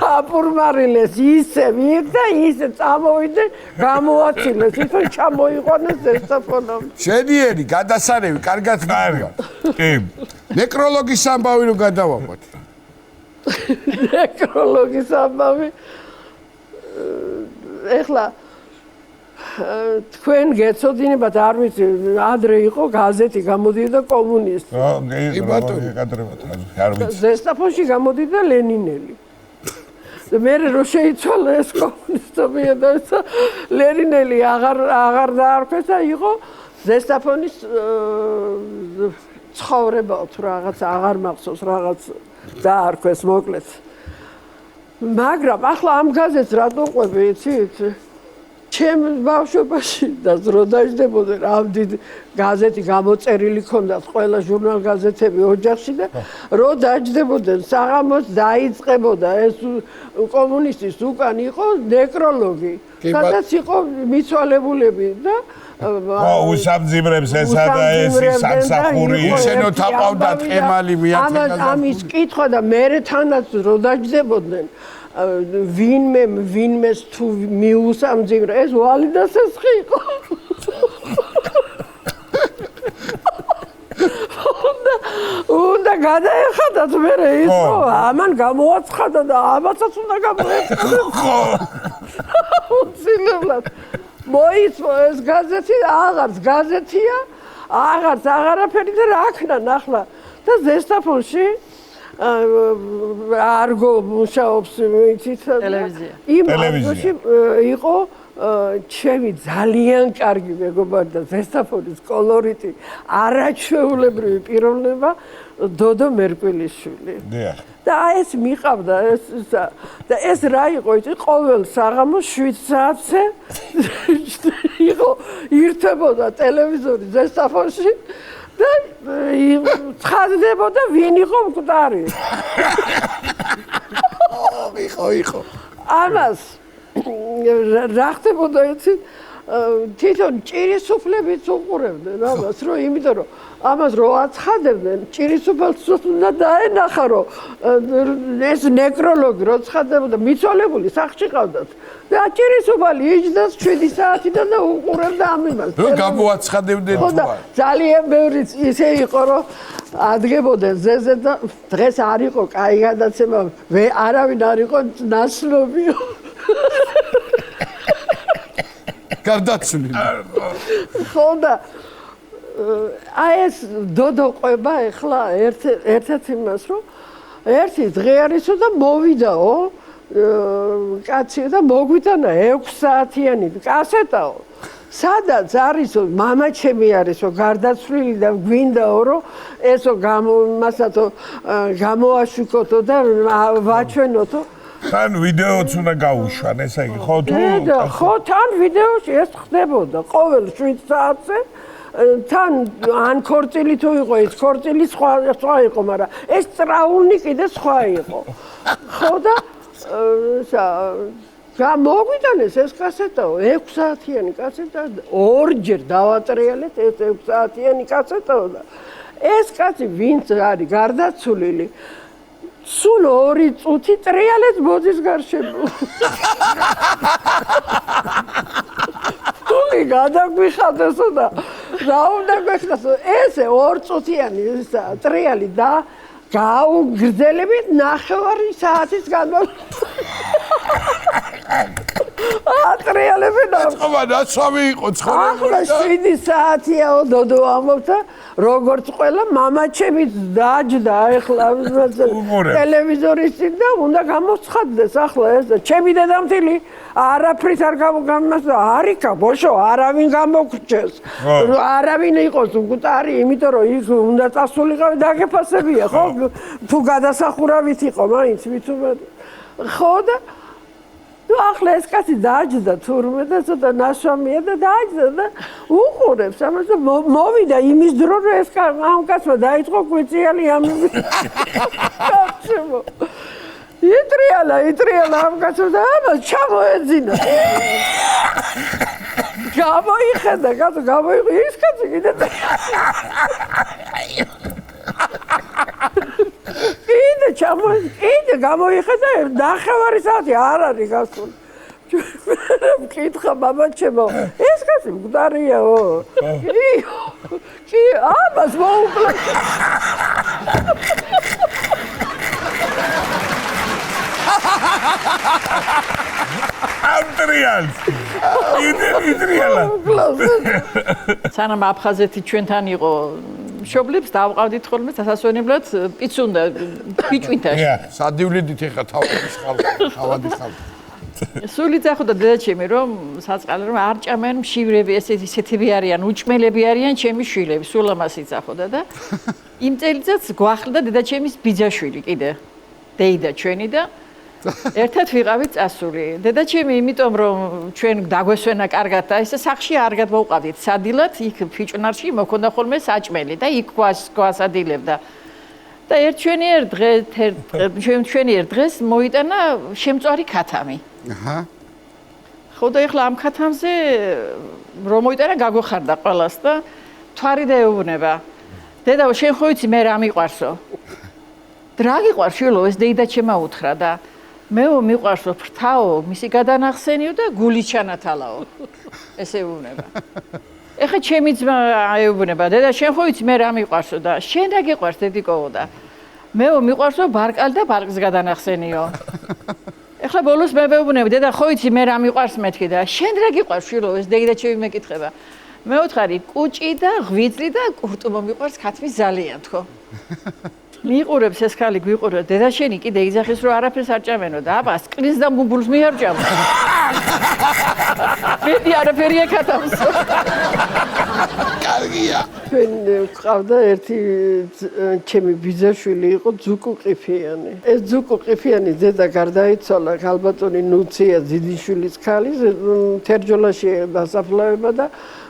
აპურმარილეს ისე იქ და ისე წამოვიდნენ გამოაცილეს ისე ჩამოიყვანეს ზესტაფონამ შედიერი გადასარევი კარგად მიგია კი ნეკროლოგის ამბავი რო გადავაყოთ ნეკროლოგის ამბავი ეხლა თქვენ გეცოდინებათ არ ვიცი ადრე იყო გაზეთი გამოდიოდა კომუნისტი კი ბატონო არ ვიცი ზესტაფონში გამოდიოდა ლენინელი მე რო შეიცვალა ეს კომუნისტობია და ლენინელი აღარ დაარქვეს და იყო ზესტაფონის ცხოვრება თუ რაღაც აღარ მახსოვს რაღაც დაარქვეს მოკლედ მაგრამ ახლა ამ გაზეთს რატო ყვები იცით ჩემ ბავშვობაში და რო დაждდებოდნენ ამ დიდ გაზეთი გამოწერილი ქონდათ ყველა ჟურნალ გაზეთები ოჯახში და რო დაждდებოდნენ საღამოს დაიწყებოდა ეს კომუნისტის უკან იყო ნეკროლოგი სადაც იყო მიცვალებულები და უსამძიმრებს ესა და ეს სამსახური შენო თაყავდათ ემალი მიათექა ამის კითხვა და მერე თანაც რო დაждდებოდნენ ვინმეს თუ მიუსამძიმრა ეს ვალიდას ესხი იყო უნდა გადაეხადათ მერე ის ამან გამოაცხადა და ამასაც უნდა გამოეხადათ უცილებლად მოიწვა ეს გაზეთი აღარც გაზეთია აღარც აღარაფერი და რა ქნან ახლა და ზესტაფონში არგო მუშაობს იცით ტელევიზია იმ ადგილში იყო ჩემი ძალიან კარგი მეგობარი და ზესტაფონის კოლორიტი არაჩვეულებრივი პიროვნება დოდო მერკველიშვილი. და ეს მიყავდა და ეს რა იყო იცი ყოველ საღამოს 7 საათზე იყო ირთვებოდა ტელევიზორი ზესტაფონში და ცხადდებოდა ვინ იყო მკვდარი. იყო. ამას რა ხდებოდა იცი თვითონ ჭირის სუფლებიც უყურებდნენ ამას რომ იმიტომ რომ ამას რო აცხადებდნენ ჭირის სუფელს უნდა დაენახა რომ ეს ნეკროლოგი რო ცხადდებოდა მიცვალებული სახლში ყავდათ და ჭირის სუფალი იჯდა 7 საათიდან და უყურებდა ამ იმას რო გამოაცხადებდნენ და ძალიან ბევრი ისე იყო რომ ადგებოდნენ ზეზე და დღეს არ იყო კაი გადაცემა არავინ არ იყო ნაცნობიო გარდაცვლილი. ხო და აი ეს დოდო ყვება ეხლა ერთ-ერთ იმას რომ ერთი დღე არისო და მოვიდაო კაცი და მოგვიტანა 6 საათიანი კასეტაო სადაც არისო მამა ჩემი არისო გარდაცვლილი და გვინდაო რომ ესო მასათო გამოაშუქოთო და ვაჩვენოთო თან ვიდეოც უნდა გაუშვან ესე იგი ხო თუ ხო თან ვიდეოში ეს ხდებოდა ყოველ 7 საათზე თან ან ქორწილი თუ იყო ეს ქორწილი სხვა იყო მაგრამ ეს ტრაუნი კიდე სხვა იყო ხო და მოგვიტანეს ეს კასეტაო 6 საათიანი კასეტა ორჯერ დავატრიალეთ ეს 6 საათიანი კასეტაო და ეს კაცი ვინც არის გარდაცვლილი სულ 2 წუთი ტრიალეთ ბოძის გარშემო. თული გადაგვიხადესო და რა უნდა გვეხნასო ესე 2 წუთიანი ტრიალი და გაუგრძელებით 9 საათის ტრიალებენ ხომა ნაცვამი იყო ცხოვრებული და 7 საათიაო დოდო ამბობდა როგორც ყველა მამა ჩემი დაჯდა ეხლა ტელევიზორის წინ და უნდა გამოცხადდეს ახლა ეს და ჩემი დედამთილი არაფრით არ გამომასდა არიქა ბოშო არავინ გამოგრჩეს არავინ იყოს მკვდარი იმიტომ რომ ის უნდა წასულიყავი დაგეფასებია ხო თუ გადასახურავით იყო მაინც ვიცუბად ხო და ну ახლა ეს კაცი დაჯდა თურმე და ცოტა ნაშრომია და დაჯდა და უყურებს ამას და მოვიდა იმის დრო რომ ეს ამ კაცმა დაიწყო კვიწიალი ამები კაცო იტრიალა ამ კაცო და ამას ჩამოეძინა გამოიხედა კაცო გამოიყო ის კაცი კიდე კიდე გამოიხედა 9 საათი არ არის გასული. მკითხა მამა ჩემო, ეს კაცი მკვდარიაო. კი, ამას მოუკლე. ამტრიალს. იტრიალა. სანამ აფხაზეთი ჩვენთან იყო მშობლებს დავყავდით ხოლმე სასასვენებლად პიცუნდა ბიჭვინთაში. სადივლიდით ეხა თავადის ხალხი. სული ძახოდა დედაჩემი რომ საწყალე რომ არ ჭამენ მშივრები ესეთები არიან უჭმელები არიან ჩემი შვილები სულ ამას იძახოდა და იმ წელიწადს გვახლდა დედაჩემის ბიძაშვილი კიდე დეიდა ჩვენი და ერთად ვიყავით წასული. დედაჩემი იმიტომ რომ ჩვენ დაგვესვენა კარგად და ესე სახში არ გადმოვყავდით სადილად იქ ფიჭვნარში მოქონდა ხოლმე საჭმელი და იქ გვასადილებდა. და ჩვენიერ დღეს მოიტანა შემწვარი ქათამი. აჰა. ხო და ეხლა ამ ქათამზე რომ მოიტანა გაგოხარდა ყველას და თვარი დაეუბნება. დედაო შენ ხო იცი მე რა მიყვარსო? რა გიყვარს შვილო ეს დეიდაჩემა უთხრა და მეო მიყვარსო ფრთაო მისი გადანახსენიო და გული ჩანათალაო ესე უნება. ეხა ჩემი ძმა აეუბნება დედა შენ ხო იცი მე რა მიყვარსო და შენ რა გიყვარს დედიკოო და მეო მიყვარსო ბარკალ და ბარკს გადანახსენიო. ეხლა ბოლოს მე ვეუბნები დედა ხო იცი მე რა მიყვარს მეთქი და შენ რა გიყვარს შვილო ეს დეიდაჩემი მეკითხება. მე ვთხარი კუჭი და ღვიძლი და კურტუმო მიყვარს ქათმი ძალიან თქო. მიყურებს ეს ხალი გვიყურებს დედა შენი კიდე იძახის რომ არაფერს არ ჭამენო და აბა სკრინს და ბუბულს მიარჭამო. მეტი არაფერი ეკათავს. კარგია. ჩვენ ყავდა ერთი ჩემი ბიძაშვილი იყო ძუკუ ყიფიანი. ეს ძუკუ ყიფიანი ზედა გარდაიცვალა ქალბატონი ნუცია ძიძიშვილის ქალი თერჯოლაში დასაფლავება და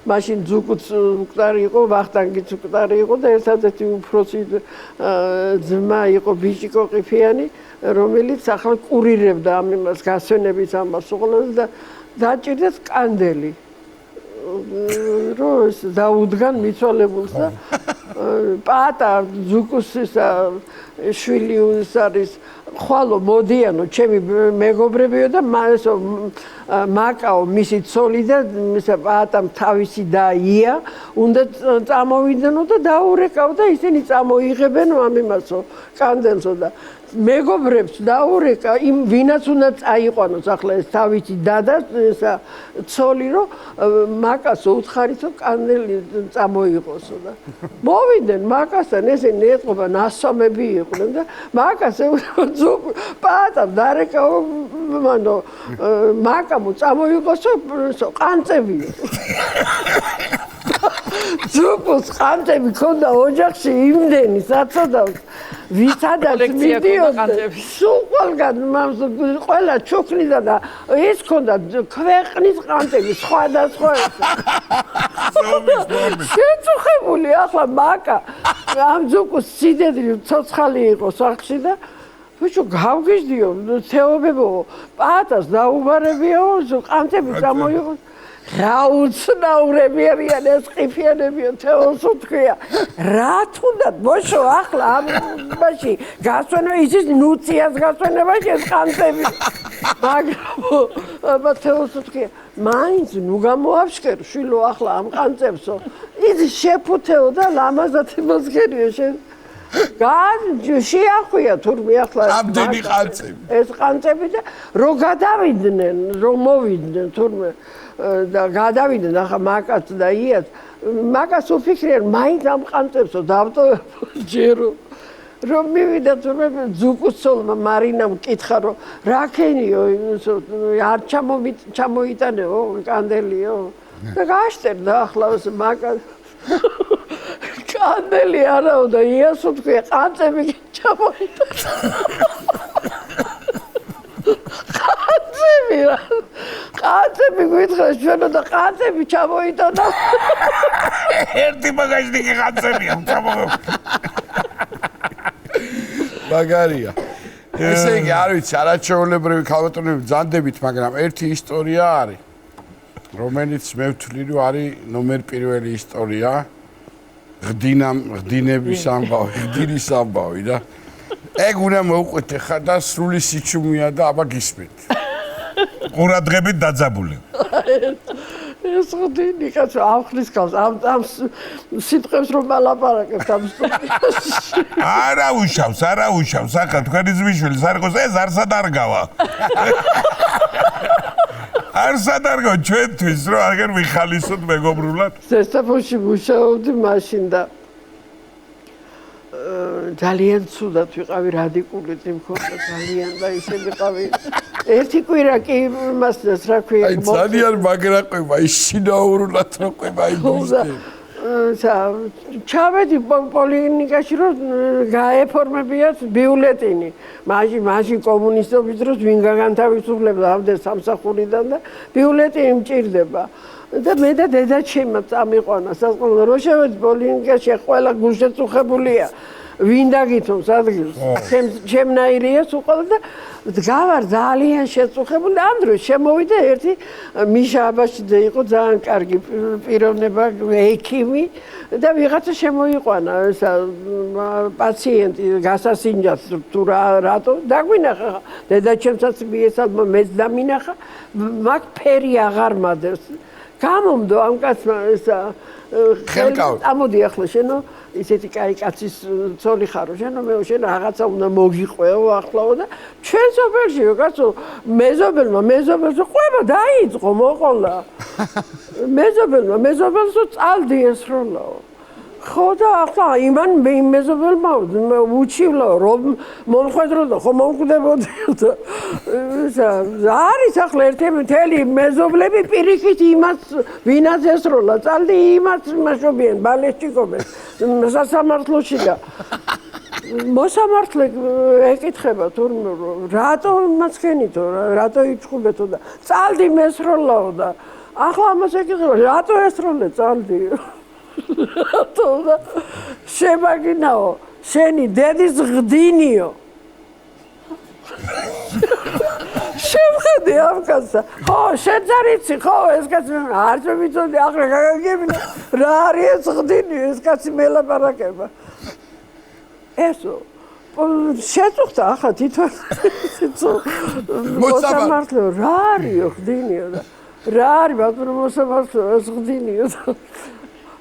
მაშინ ძუკუც მკვდარი იყო, ვახტანგიც მკვდარი იყო და ერთადერთი უფროსი ძმა იყო ბიჭიკო ყიფიანი, რომელიც ახლა კურირებდა ამ იმას გასვენების ამბავს უყოლოდ და დაჭირდეს კანდელი. რომ დაუდგან მიცვალებულს და პატა ძუკუსის შვილი არის ხვალო მოდიანო ჩემი მეგობრებიო და მაკაო მისი ცოლი და პატამ თავისი და ია უნდა წამოვიდნო და დაურეკავ და ისინი წამოიღებენ ამ იმასო კანდელსო და მეგობრებს დაურეკა იმ ვინაც უნდა წაიყვანოს ახლა ეს თავისი დადა ესა ცოლი რომ მაკასო უთხარისო კანდელი წამოიღოსო და მოვიდნენ მაკასთან ესენი ეტყობა ნასვამები იყვნენ და მაკასე პატამ დარეკაო მანო მაკამო წამოიღოსო ყანწებიო ძუკუს ყანწები ქონდა ოჯახში იმდენი საწოდავს ვისადაც მიდიოდა სულ ყველგან ყველა ჩუქნიდა და ეს ქონდა ქვეყნის ყანწები სხვადასხვა შეწუხებული ახლა მაკა ამ ძუკუს სიდედრი ცოცხალი იყო სახლში და ბიჭო გავგიჟდიო თეობებო პატას დაუბარებიო ყანწები წამოიღო რა უცნაურები არიან ეს ყიფიანებიო თეოს უთქვია რა თუნდაც ბოშო ახლა ამაში გასვენება ისიც ნუციას გასვენებაში ეს ყანწები მაგრამ თეოს უთქვია მაინც ნუ გამოავშკერ შვილო ახლა ამ ყანწებსო ის შეფუთეო და ლამაზად იმასგერიო შენ შეახვია თურმე ახლა ამდენი ყანწები ეს ყანწები და რო გადავიდნენ რომ მოვიდნენ თურმე და გადავიდნენ ახლა მაკაც და იაც მაკას უფიქრიან მაინც ამ ყანწებსო დავტოვებო ჯერო რომ მივიდა თურმე ძუკუსოლმა მარინამ კითხა რომ რა ქენიო არ ჩამოიტანეო კანდელიო და გაშტერდა ახლა მაკას კანდელი არაო და იას უთქვია ყანწები ჩამოიტანა ყანწები გვითხრა ჩვენო და ყანწები ჩამოიტანა ერთი ბაგაჟნიკი ყანწებია ჩამოვა მაგარია ესე იგი არ ვიცი არაჩვეულებრივი ქალბატონები ბრძანდებით მაგრამ ერთი ისტორია არის რომელიც მე ვთვლი რომ არის ნომერ პირველი ისტორია ღდინების ამბავი ღდინის ამბავი და ეგ უნდა მოვყვეთ ხა და სრული სიჩუმეა და აბა გისმენთ ყურადღებით დაძაბული ეს ღდინი კაცო ავხლის გავს ამ სიტყვებს რომ მალაპარაკებთ ამ სტუდიაში არა უშავს ახლა თქვენი ძმისშვილის არ იყოს ეს არ სადარგავა არ სადარგო ჩვენთვის რომ აგერ მიხალისოთ მეგობრულად ზესტაფონში მუშაობდი მაშინ და ძალიან ცუდად ვიყავი რადიკული მქონდა ძალიან და ისე ვიყავი ერთი კვირა კი იმასდას რა ქვია აი ძალიან მაგრაყვება ის შინაურულად რო ყვება იმის ჩავედი პოლიკლინიკაში რომ გაეფორმებიათ ბიულეტინი მაშინ კომუნისტობის დროს ვინ განთავისუფლებდა ამდენ სამსახურიდან და ბიულეტინი მჭირდება და მე და დედაჩემმა წამიყვანა სასწავლო რო შევედი პოლიკლინიკაში ყველა გულშეწუხებულია ვინ დაგითხოვს ადგილს ჩემნაირია უყოლ და გავარ ძალიან შეწუხებული ამ დროს შემოვიდა ერთი მიშა აბაშიძე იყო ძალიან კარგი პიროვნება ექიმი და ვიღაცა შემოიყვანა ესა პაციენტი გასასინჯას თუ რატო დაგვინახა დედაჩემსაც მიესალმა მეც დამინახა მაგ ფერი აღარ მადევს გამომდო ამ კაცმა ესა ხელკავი ამოდი ახლა შენო ისეთი კაი კაცის ცოლი ხარო შენო მე შენ რაღაცა უნდა მოგიყვეო ახლაო და ჩვენ სოფელშიო კაცო მეზობელს ყვება დაიწყო მოყოლა მეზობელს წალდი ესროლაო ხო და ახლა იმან მეზობელმა უჩივლა რომ მომხედრო და ხო მომკვდებოდი და არის ახლა ერთები მეზობლები პირიქით იმას ვინაც ესროლა წალდი იმას მაშობიან ბალეშჩიკობენ სასამართლოში და მოსამართლე ეკითხება თურმე რატო მასქენითო რატო იჩხუბეთო და წალდი მესროლაო და ახლა ამას ეკითხება რატო ესროლე წალდი რატო და შემაგინაო შენი დედის ღდინიო შემხედე ამ კაცსა ხო შენ ძარიცი ხო ეს კაცი არც ვიცოდი ახლა გაგაგებინა რა არის ეს ღდინიო ეს კაცი მელაპარაკება ესო შეწუხდა ახლა თვითონ მოსამართლე რა არისო ღდინიო და რა არის ბატონო მოსამართლე ეს ღდინიო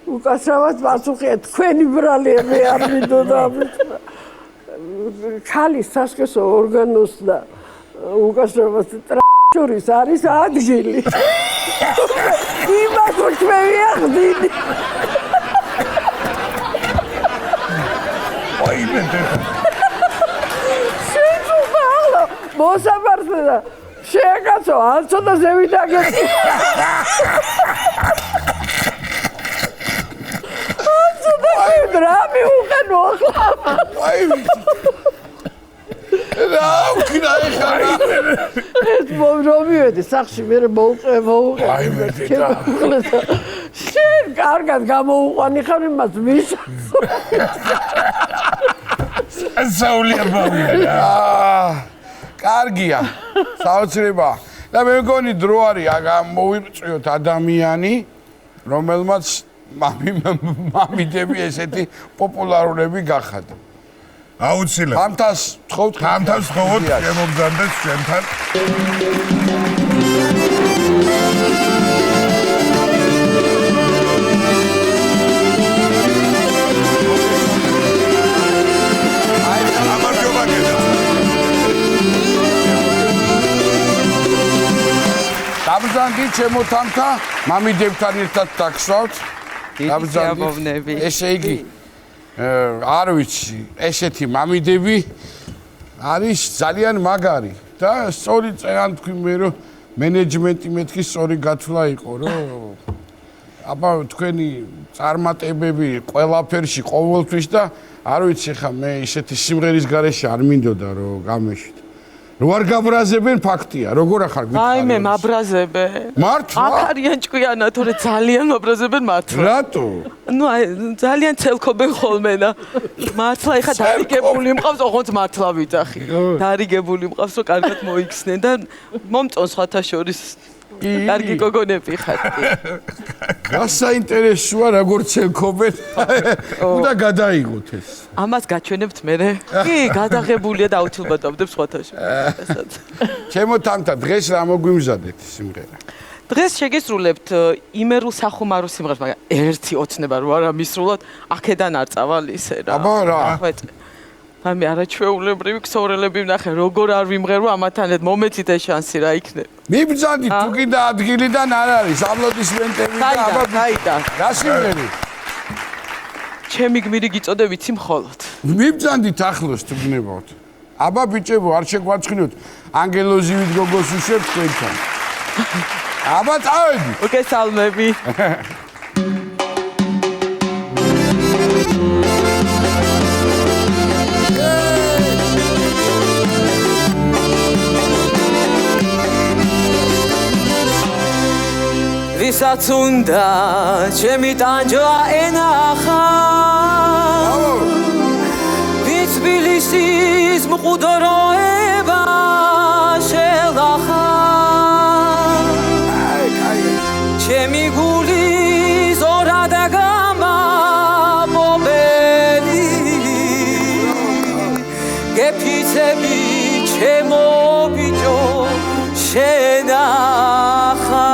უკაცრავად პასუხია თქვენი ბრალები არ მინდოდა ამით ქალის სასქესო ორგანოს და უკაცრავად შორის არის ადგილი იმას ვთქვია ღდინი აი მე შეწუხდა ახლა მოსამართლე და შეკაცო არ ცოტა ზევით აგეთი რა მიუყენო ახლა აი რა უკნა ეხლა ეს მომრომიოდი სახში მე მოუყე აი მე და შენ კარგად გამოუყვანი ხარ იმას მის საულიებავია კარგია საოცრება და მე მგონი დრო არის მოვიწვიოთ ადამიანი რომელმაც მამიდები ესეთი პოპულარულები გახადა აუცილებლად ამთას თხოვთ შემოგზავნეთ ჩვენთან დაბრძანდით ჩემო თამთა მამიდებთან ერთად დაგსვავთ დაბრძანდით ესე იგი არ ვიცი ესეთი მამიდები არის ძალიან მაგარი და სწორი წერან თქვი მე რომ მენეჯმენტი მეთქი სწორი გათვლა იყო რომ აბა თქვენი წარმატებები ყველაფერში ყოველთვის და არ ვიცი ხა მე ისეთი სიმღერის გარეშე არ მინდოდა რომ გამეშით რო არ გაბრაზებენ ფაქტია როგორ ახარ გითხარი აი მე მაბრაზებე მართლა აქ არიან ჭკვიანა თორე ძალიან მაბრაზებენ მართლა რატო ნუ აი ძალიან ცელქობენ ხოლმე და მართლა ეხა დარიგებული მყავს ოღონდ მართლა ვიძახი დარიგებული მყავს რომ კარგად მოიქცნენ და მომწონს სხვათა შორის კარგი გოგონები ხარ გასაინტერესოა როგორც ელქობენ უნდა გადაიღოთ ეს ამას გაჩვენებთ მე კი გადაღებულია და აუცილებლად დავდებ სხვათა შორის ჩემო თამთა დღეს რა მოგვიმზადეთ სიმღერა დღეს შეგესრულებთ იმერულ სახუმარო სიმღერას მაგრამ ერთი ოცნება რო არა მისრულად აქედან არ წავალ ისე რა აბა რა ამი არაჩვეულებრივი ქსოვრელები ვნახე როგორ არ ვიმღერო ამათანეთ მომეცით ეს შანსი რა იქნება მიბრძანდით თუ კიდე ადგილიდან არ არის აპლოდისმენტები და აბა გაიდა რა სიმღერი ჩემი გმირი გიწოდე ვიცი მხოლოდ მიბრძანდით ახლოს თუ გნებავთ აბა ბიჭებო არ შეგვაცხინოთ ანგელოზივით გოგოს უშვებ თქვენთან აბა წავედი მოგესალმები ვისაც უნდა ჩემი ტანჯვა ენახა ვიც თბილისის მყუდროება შელახა ჩემი გული ზორად გამაბობელი გეფიცები ჩემო ბიჭო შენახა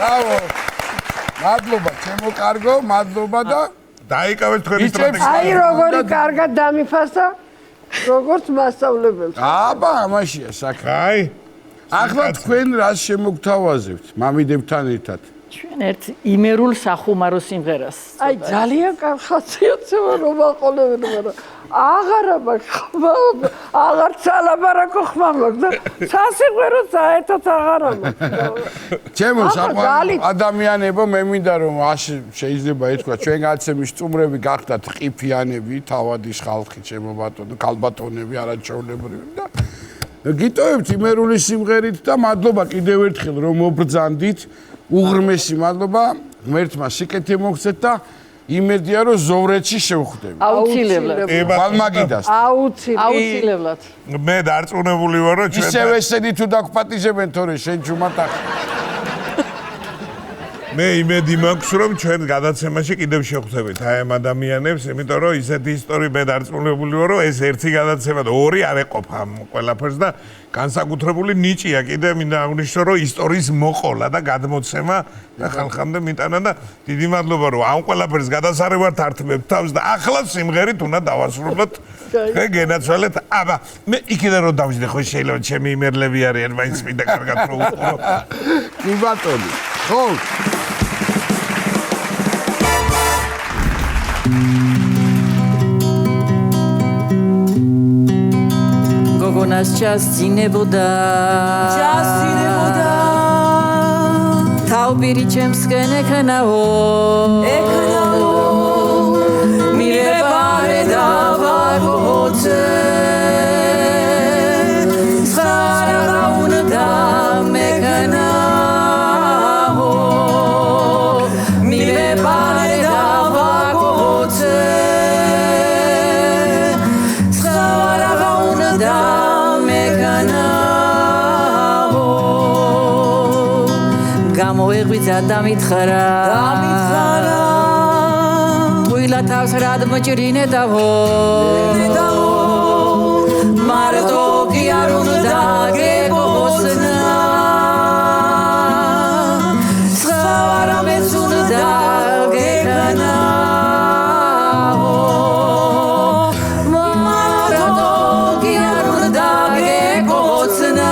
ბრავო. მადლობა, ჩემო კარგო, მადლობა და დაიკავეთ თქვენი იცებს- სტრატეგია. აი როგორი კარგად დამიფასა როგორც მასწავლებელს. აბა, ამაშია საქმე. აი, ახლა თქვენ რას შემოგთავაზებთ მამიდებთან ერთად? ჩვენ ერთ იმერულ სახუმარო სიმღერას. აი ძალიან ხასიათდება რომ აყოლებენ მაგრამ აღარა მაქვს აღარ ცალაბარაკო ხმა მაქვს და სასიყვარო საერთოდ აღარა მაქვს ჩემო ახლა საყვარელ ძალით. ადამიანებო მე მინდა რომ შეიძლება ითქვა ჩვენ გაცემის სტუმრები გახდათ ყიფიანები თავადის ხალხი ჩემო ბატონო ქალბატონები არაჩვეულებრივი და გიტოვებთ იმერული სიმღერით და მადლობა კიდევ ერთხელ რომ მობრძანდით უღრმესი მადლობა ღმერთმა სიკეთე მოგცეთ და იმედია რომ ზოვრეთში შევხვდებით აუცილებლად. მალმაგიდას აუცილებლად. მე დარწმუნებული ვარ რომ ჩვენ ისევ ესენი თუ დაგპატიჟებენ თორე შენ ჩუმად ახლა მე იმედი მაქვს რომ ჩვენ გადაცემაში კიდევ შევხვდებით აი ამ ადამიანებს, იმიტომ რომ ისეთი ისტორია მე დარწმუნებული ვარ რომ ეს ერთი გადაცემა და ორი არ ეყოფა ამ ყველაფერს და განსაკუთრებული ნიჭია კიდე მინდა აღნიშნო რომ ისტორიის მოყოლა და გადმოცემა და ხალხამდე მიტანა და დიდი მადლობა რომ ამ ყველაფერს გადასარევად ართმევთ თავს და ახლა სიმღერით უნდა დავასრულოთ ხე გენაცვალეთ აბა მე იქიდან რომ დავიძე ხო შეიძლება ჩემი იმერლები არიან მაინც მინდა კარგად რო უყურო კი ბატონო ხო გოგონას ჩასძინებოდა თავბირი ჩემსკენ ექნაო მირებარე დავაგოце სხარა უნდა მეკნაო მირებარე დავაგოце სხარა უნდა გამოეღვიძა დამითხრა ტყუილა თავს რად მოჭრინედავო მარტო კი არ უნდა გეგოსნა სხვა მეც უნდა გეკნაო მარტო კი არ უნდა გეგოსნა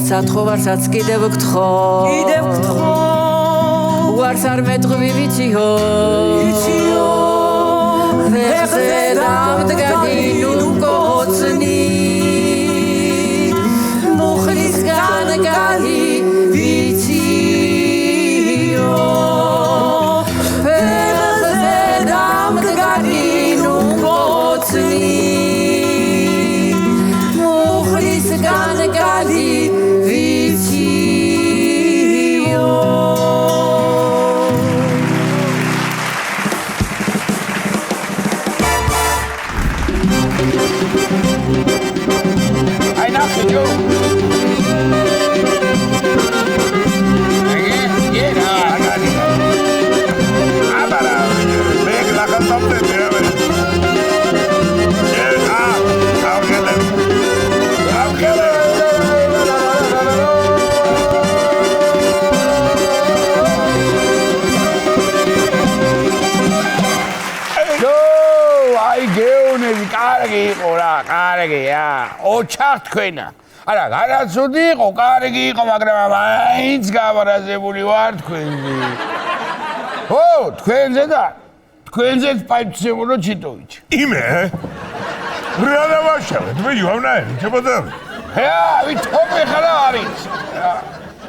სათხოვარსაც კიდევ გთხოვ უარს არ მეტყვი ვიციო ფეხზე დავდგადი ნუ კოცნი მუხლისგან გალი ვიციო ფეხზე დავდგადი ნუ კოცნი მუხლისგან გალი ოჩახ თქვენა არა განაცოდი იყო კარგი იყო მაგრამ მაინც გავარაზებული ვარ თქვენზე ო თქვენზე და თქვენზეც პაიცემურო ჩიტოვიჩ იმე რა დავაშავეთ მე იავნაერი ჩემოდა ვითომი ხარა არის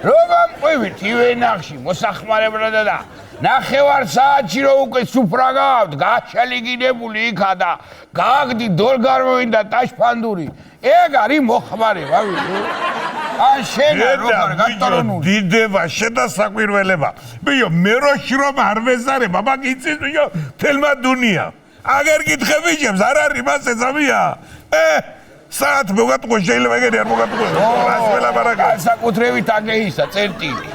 რომ ამყვივით ივენახში მოსახმარებლად და ნახევარ საათში რო უკვე სუფრა გავთ გაშალიგინებული იქა და გაგდი დოლგარმოვინდა ტაშფანდური ეგ არის მოხმარება ან შენ როგორ გასტრონული დიდება შედა საკვირველება ბიო მე როში რომ არ ვეზარება მაგ იცის ბიო თელმა დუნია აგერ გითხები ჩემს არ არის მას ეცამია საათ მოგატყო შეიძლება ეგრე არ მოგატყო რას მელაპარაკე განსაკუთრებით აგეისა წერტილი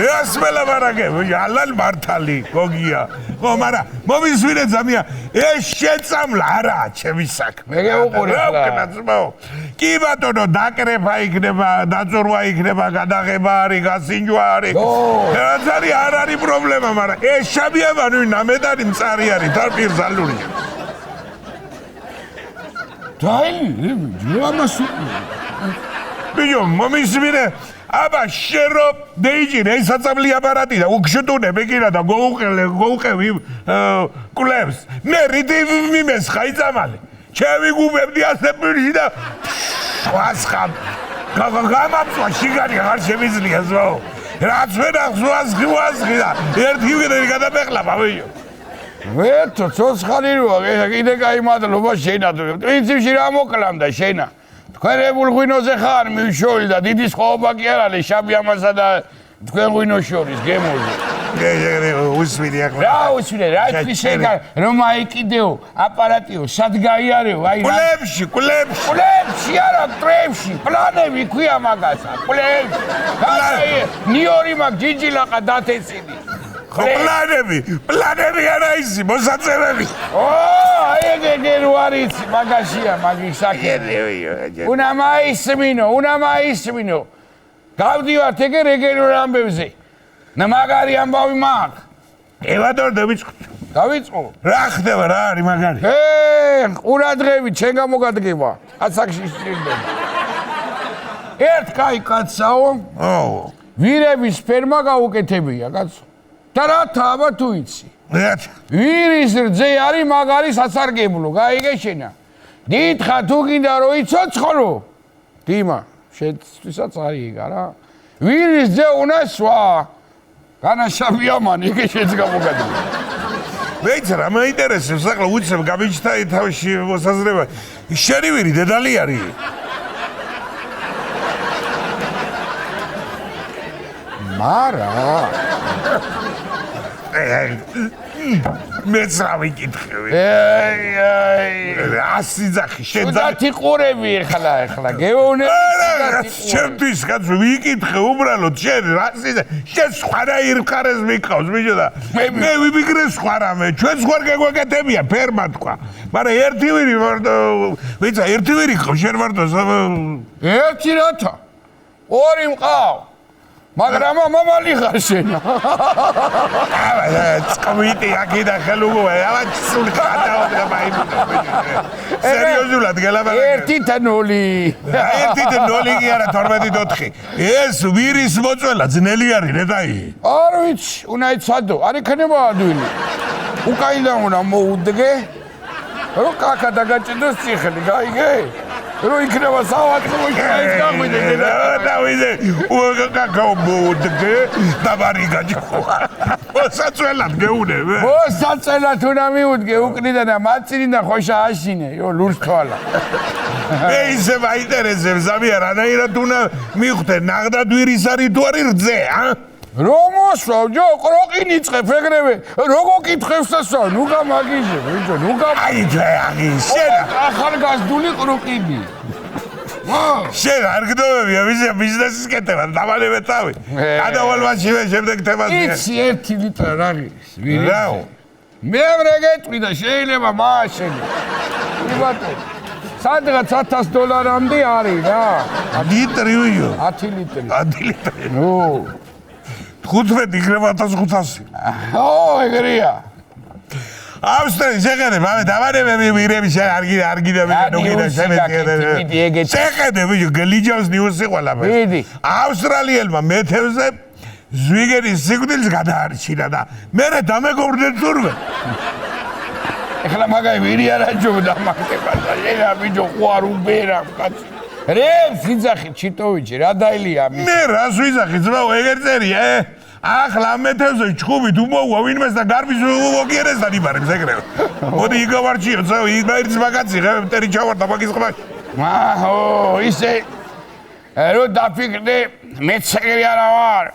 რას მელაპარაკე ალალ მართალი გოგია ხო მაგრამ მომისვინე ზამია ეს შეწამლა არაა ჩემი საქმე მე გეუყურე კი ბატონო დაკრება იქნება დაწურვა იქნება გადაღება არის გასინჯვა არის რაც არის არ არის პრობლემა მაგრამ ეს შაბიაბანი ნამედარი მწარი არის თარპირზალურია დაი ამას ბიჭო მომისმინე აბა შერო დეიჯინე ეს საწამლი აპარატი და უქშუტუნე მეკირა და გოუყევი კლებს მე რითი მიმესხა იწამალე ჩემი გუბებდი ასე პირში და ვასხამ გამაფვა შიგარი არ შემიძლია ზვაო რაც ვენახს ვასხი და ერთი ვიგდები გადაბეხლაბა ბიჭო ვერთო ცოცხალი როა კიდე კაი მადლობა შენა პრინციპში რა მოკლამდა შენა თქვენ ებულღვინოზე ხარ მივშორი და დიდი სხვაობა კი არ არის შაბიამასა და თქვენ ღვინოს შორის გემოზე უსვიდი ახლა რა უსვიდე რა ის შეგა რომ აიკიდეო აპარატიო სად გაიარეო აი კლებში არა ტრებში პლანები ქვია მაგასა კლებში ნიორი მაგ ჯიჯილაყა დათესილი ხო პლანები არა ისი მოსაწერები აი ეგ რო არის მაგაშია მაგის საკითხი უნდა მაისმინო გავდივართ ეგ რეგიონულ ამბებზე მაგარი ამბავი მაქვს ევადორ დავიწყო რა ხდება რა არის მაგარი ყურადღებით შენ გამოგადგება ასაკში სჭირდება ერთ კაი კაცსაო ვირების ფერმა გაუკეთებია კაცო და რათა აბა თუ იცი ვირის რძე არის მაგარი სასარგებლო გაიგე შენა დიდხა თუ გინდა რომ იცოცხლო დიმა შენთვისაც არის ეგ არა ვირის რძე უნდა სვა განაშაბიამანი ეგ შეც გამოგადგება მეც რა მაინტერესებს ახლა უცებ გამიჩნდა თავში მოსაზრება შენი ვირი დედალი არის მარა მეც რა ვიკითხები ასიძახი შენ დათიყურები ახლა გეუბნები ჩემთვის კაც ვიკითხე უბრალოდ შენ რა შენ სხვანაირ მხარეს მიყავს ბიჭო და მე ვიმიგრე სხვა რამე ჩვენ სხვა გეგვეკეთებია ფერმა თქვა მაგრამ ერთი ვირი ვარდო ვიცა ერთი ვირი ყავს შენ ვარდო ერთი რათა ორი მყავ მაგრამ მამალი ხარ შენ წყვიტი აქედა ხელუგოა ამა სულ გადავა მაიმუნა სერიოზულად გელაპარაკე 1-0 კი არა 12-4 ეს ვირის მოწველა ძნელი არის ნეტაი არ ვიცი უნდა იცადო არ იქნება ადვილი უკაინდა უნდა მოუდგე რო კაკა დაგაჭიდოს ციხელი გაიგე რო იქნება სავატყუში ის გაღვიდე დავიდე უკაკა მოუდგე დაბარი გაჭიქო მოსაწველად გეუნებ მოსაწველად უნდა მიუდგე უკნიდან და მაწინიდან ხოშა აშინე ლურს თვალა მე ისე მაინტერესებს ზამია რანაირად უნდა მიხვდე ნაღდად ვირის არის თუ არის რძე რომ მოსვავ ჯო ყროყინი წებ ეგრევე როგორ კითხებს ასა ნუ გამაგიჟე ბიჭო ნუ აი შენ ახალგაზრდული ყროყინი შენ არ გდობებია ბიზნესის კეთება დამალევე თავი გადავალვაში შემდეგ თემაზე იცი 1 ლიტრა რა არის რაო მეორე გეტყვი და შეიძლება მააშენი იბატო სადღაც $1000-მდე არის რა ლიტრივიო 10 ლიტრი 10 ლიტრი ნუ 15 იქნება 1500 ეგრეა ავსტრალი შეხედე მამე დავარებები ვირები შენ არ გიდები ნუგიდა შემედგე შეხედე ბიჭო გლიჯავს ნიუსი ყველაფერს ავსტრალიელმა მეთევზე ზვიგენის სიკვდილს გადაარჩინა და მერე დამეგობრდნენ თურმე ეხლა მაგაი ვირი არაჯობდა მაგდება და ენა ბიჭო ყوار უბერა კაცი რემს ვიძახით ჩიტოვიჩი რა დაილია მე რას ვიძახით ძმაო ეგერ წერია ახლა მეთევზე ჩხუბით უმოუვა ვინმეს და გარბის მოგიერეს და იბარებს ეგრევე მოდი იგავარჩიო ძაო იმაიც მაგაცი ღე მტერი ჩავარდა მაგის ყბაში მაჰო ისე რო დაფიქრდე მეც ეგრე არა ვარ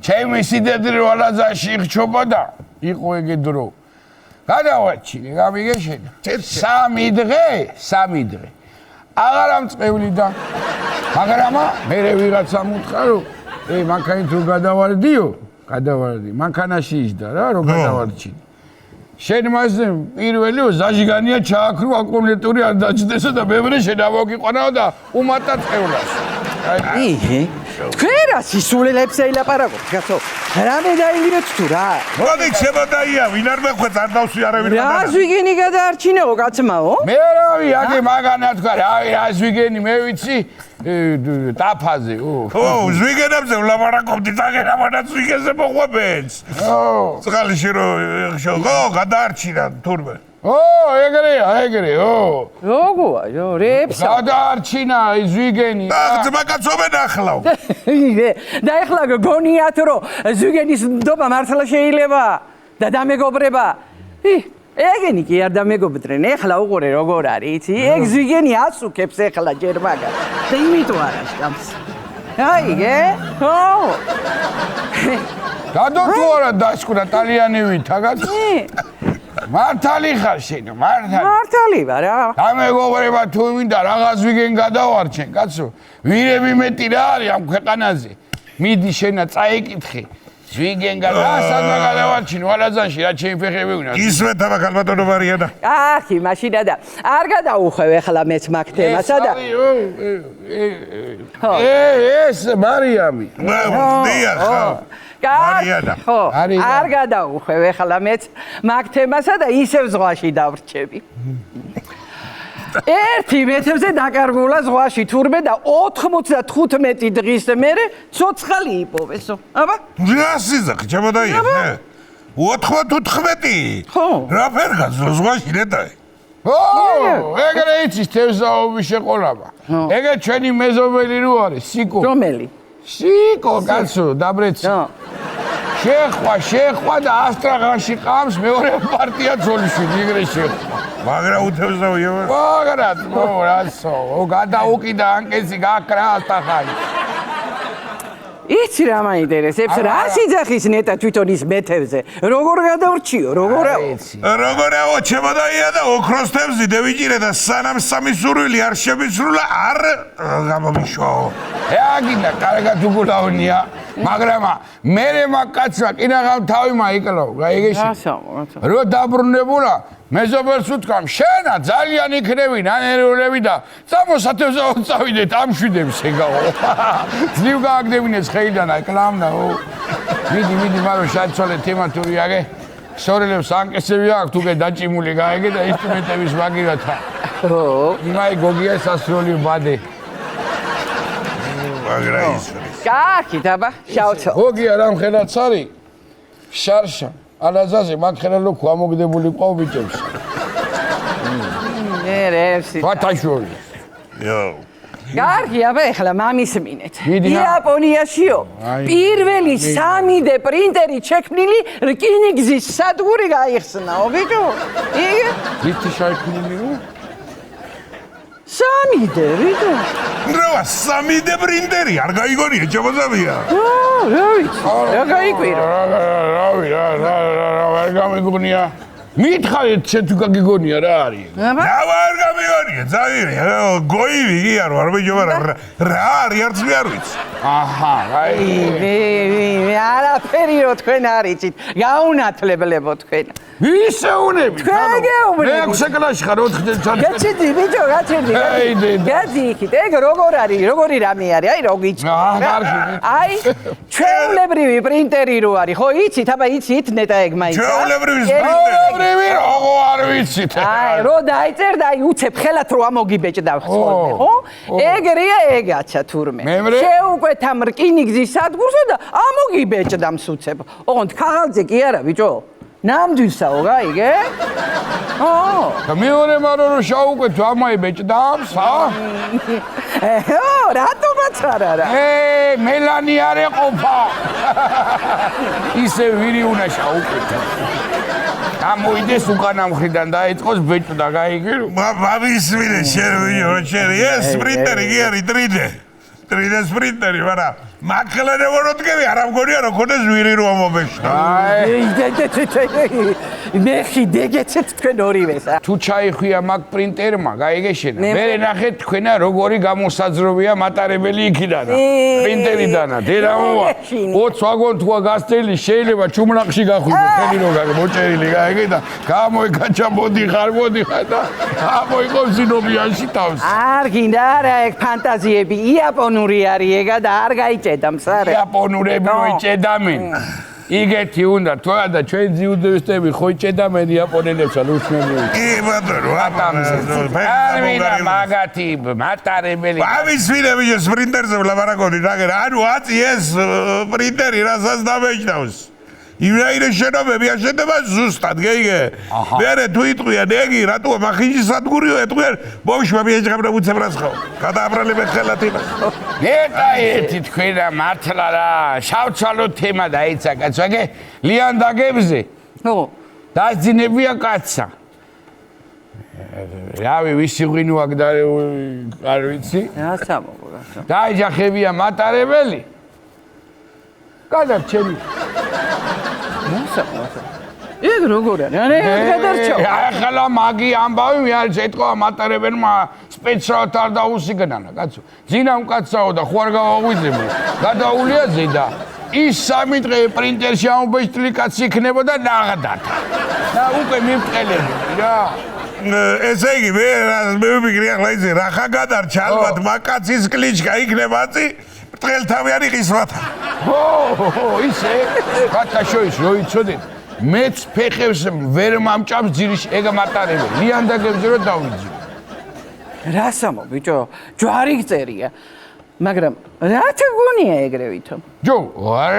ჩემი სიდედრი ვალაზაში იხჩობოდა იყო ეგ დრო გადავაჩინე გამიგე შენ 3 დღე აღარ ამწყევლი და მაგრამ მე ვიღაცამ უთხრა რომ მანქანით რო გადავარდიო მანქანაში ისდა რა რო გადავარჩინე შენ მასზე პირველიო ზაჟიგანია ჩააქრო აკუმულატორი არ დაჭდესო და მეორე შენ ამოგიყვანაო და უმატა წევლას თქვენ რა სისულელებს ელაპარაკობთ კაცო რამე დაილიოთ თუ რა მოდი შემოდაია ვინ არ მეხვეწ არ დავსვი არავინ რა ზვიგენი გადაარჩინეო კაცმაო მე რავი აგი მაგანა თქვა რავი რა ზვიგენი მე ვიცი ტაფაზე ზვიგენებზე ვლაპარაკობდი დაგერამანა ზვიგენზე მოყვებენს წყალში რო გადაარჩინა თურმე ეგრეა როგორია რეფსა გადაარჩინა ზვიგენი ძმაკაცობენ ახლავ და ეხლა გონიათ რომ ზვიგენის ნდობა მართლა შეიძლება და დამეგობრება ეგენი კი არ დამეგობრდნენ ეხლა უყურე როგორ არის იცი ეგ ზვიგენი ასუქებს ეხლა ჯერ მაგას და იმიტომ არ აღჭამს აიგე დადო თუ არა დასკვრა ტალიანივით აგაც მართალი ხარ შენ მართალი ვარ რა დამეგობრება თუ მინდა რაღაც ვიგენ გადავარჩენ კაცო ვირები მეტი რა არის ამ ქვეყანაზე მიდი შენა წაიკითხე ვიგენ გადასადა გადავარჩინო ალაზანში რა ჩემი ფეხები ვინა ისმე თამა კალბატონო მარიანა ახი მაშინა და არ გადაუხვევ ეხლა მეც მაგ თემასა და ეს მარიამი დიახ მარიანა ხო არ გადაუხვევ ეხლა მეც მაგ თემასა და ისევ ზღვაში დავრჩები ერთი მეთევზე დაკარგულა ზღვაში თურმე და 95 დღის მერე ცოცხალი იპოვესო აბა რა სიზახი შემოდაია 95 ხო რა ფერგა ზღვაში ნეტაი ეგრე იცის თევზაობის შეყოლება ეგე ჩვენი მეზობელი რო არის სიკო რომელი სიკო კაცო დაბრეცი შეხვა და ასტრაღანში ყავს მეორე პარტია ძოლიშვილი ეგრე შეხვა მაგრა უთევზავია მაგრა რასო გადაუკიდა ანკეცი გაკრა ასტახანი იცი რა მაინტერესებს რა სიძახის ნეტა თვითონ ის მეთევზე როგორ გადავრჩიო როგორაო შემოდაია და ოქროს თევზი დევიჭირე და სანამ სამი სურვილი არ შემისრულა არ გამომიშვაო აგინდა კარგად უგულავნია მაგრამ მერე მაგკაცმა კინაღამ თავი მაიკლო გაიგეში რო დაბრუნებულა მეზობელს უთქვამ შენა ძალიან იქნები ნანერულები და წამოსათევზაო წავიდეთ ამშვიდებს ეგაო ძლივ გააგდებინეს ხელიდან აი კლამნაო მიდი მარო შაცვალე თემატური აგე სორელებს ანკესები აქვს უკვე დაჭიმული გაიგე და ინსტრუმენტების მაგირათა იმაი გოგია სასროლი ბადე მაგრა ის კაკი დაბა შავცო გოგია რამ ხელაც არის შარშა ალაზაზე მაგ ხელალო ქვამოგდებული ყავ ბიჭებს ერევსი ვათაშვილი კარგი აბა ეხლა მამის მინეთ იაპონიაშიო პირველი 3D პრინტერი შექმნილი რკინიგზის სადგური გაიხსნაო ბიჭო იგე ვითი შექმნილი 3D ბიჭო რა 3D პრინტერი არ გაიგონია ჩემოზავია რა ვიცი რა გაიკვირო რა ვერ გამიგონია მითხარით შენ თუ გაგიგონია რა არის რა ვერ გამიგონია ძაირე გოივი კი არ ვარ მეჯობა რა არის არც მე არ ვიცი აჰა აი არაფერი რო თქვენ არიცით გაუნათლებლებო თქვენ ვისეუნები თქვენ გეუბნები მე 6 კლასში ხარ 4 წელი გაჩერდი ბიჭო გაჩერდი გაძიქით ეგ როგორ არის როგორი რამე არის აი რო გიჩ აი ჩვეულებრივი პრინტერი რო არის ხო იცით აბა იცით ნეტა ეგ მაინც ჩვეულებრივი პრინტერი როგორ არ ვიცით აი რო დაიწერ და აი უცებ ხელათ რო ამოგიბეჭდა ხოლმე ხო ეგრეა ეგაჩა თურმე შეუკვეთა რკინიგზის სადგურსა და ამოგიბეჭდა მსუცებ ოღონდ ქაღალდზე კი არა ბიჭო ნამდვილსაო გაიგე? და მეორე მარო რომ შაუკვეთ ამაიბეჭდავს, რატომაც არა. მელანი არ ეყოფა. ისე ვირი უნდა შაუკვეთ. ამოიდეს უკანა მხრიდან დაიწყოს ბეჭდა, გაიგე? მამისმინე შენ ვიოჩერი, ეს სპრინტერი კი არის 3D სპრინტერი, მაგრამ მაგხელანე ვოროდგები, არ ამგონია რომ ქონდეს ვირი რომ მომეშთა. მე ხიდეგეცეთ თქვენ ორივეს. თუ ჩაიხვია მაგ პრინტერმა, გაიგეშენა. მე ნახეთ თქვენა როგორი გამოსაძროვია მატარებელი იქიდან. პრინტერიდანა, დერამოა. 20 ვაგონ თქვა გასწრილი, შეიძლება ჩუმლახში გახვიდე, ხელი რო მოჭერილი, გაიგე და გამოიკაჩა მოდიხარ და გამოიყო სინობიანში თავს. არ გინდა არა ეგ ფანტაზიები, იაპონური არის ეგა და არ გაიჭედა მსარე. იაპონურები მოიჭედამენ. იგეთი უნდა თქვა და ჩვენ ძიუდისტები ხო იჭედამენ იაპონელებსა უსმენელი. კი ბატონო, არ ვინა მაგათი მატარებელი. ამის ვინები სპრინტერზე ვლაპარაკობდი, მაგრამ ანუ აწი ეს პრინტერი რასაც დამეჯდავს. იმრაირე შენობები აშენდება ზუსტად, გეიგე? მერე თუ იტყვიან ეგი, რატოა მახინჯი სადგურიო, ეტყვიან ბავშვი მიეჯღებდა უცებრას ხო? გადააბრალებენ ხელათ იმას. ნეტა ერთი თქვენა მართლა რა, შავცვალო თემა დაიცა კაცო, აგე ლიანდაგებზე. ხო. დაძინებია კაცსა. რავი, ვისი ღვინო აქ და არ ვიცი. რაცა მოგა. დაიჯახებია მატარებელი. გადარჩენი. ეგ როგორ არის? ανε გადარჩა. ახლა მაგი ამბავი მე არის ეთქვა მატარებელმა სპეციალურად არ დაუსიგნანა, კაცო. ძინამ კაცსაო და ხო არ გავაღვიძებო. გადაულია ზედა. ის 3 დღე პრინტერში ამობეჭდილი კაცი იქნებოდა ნაღდათ. და უკვე მიმყელები რა. ესე იგი მე ვიგრი ახლა ისე რახა გადარჩა ალბათ მაკაცის კლიჩკა იქნება აწი ბრტყელთავიანი ყისმათა. ო, ისე. კაცაშოის რო იცოდეთ. მეც ფეხებს ვერ მომჭამს ძირში ეგ მატარებელი. ლიანდაგებზე რო დავიძინე. რასამო ბიჭო, ჯვარი წერია. მაგრამ რათა გონია ეგრევითო? ჯო,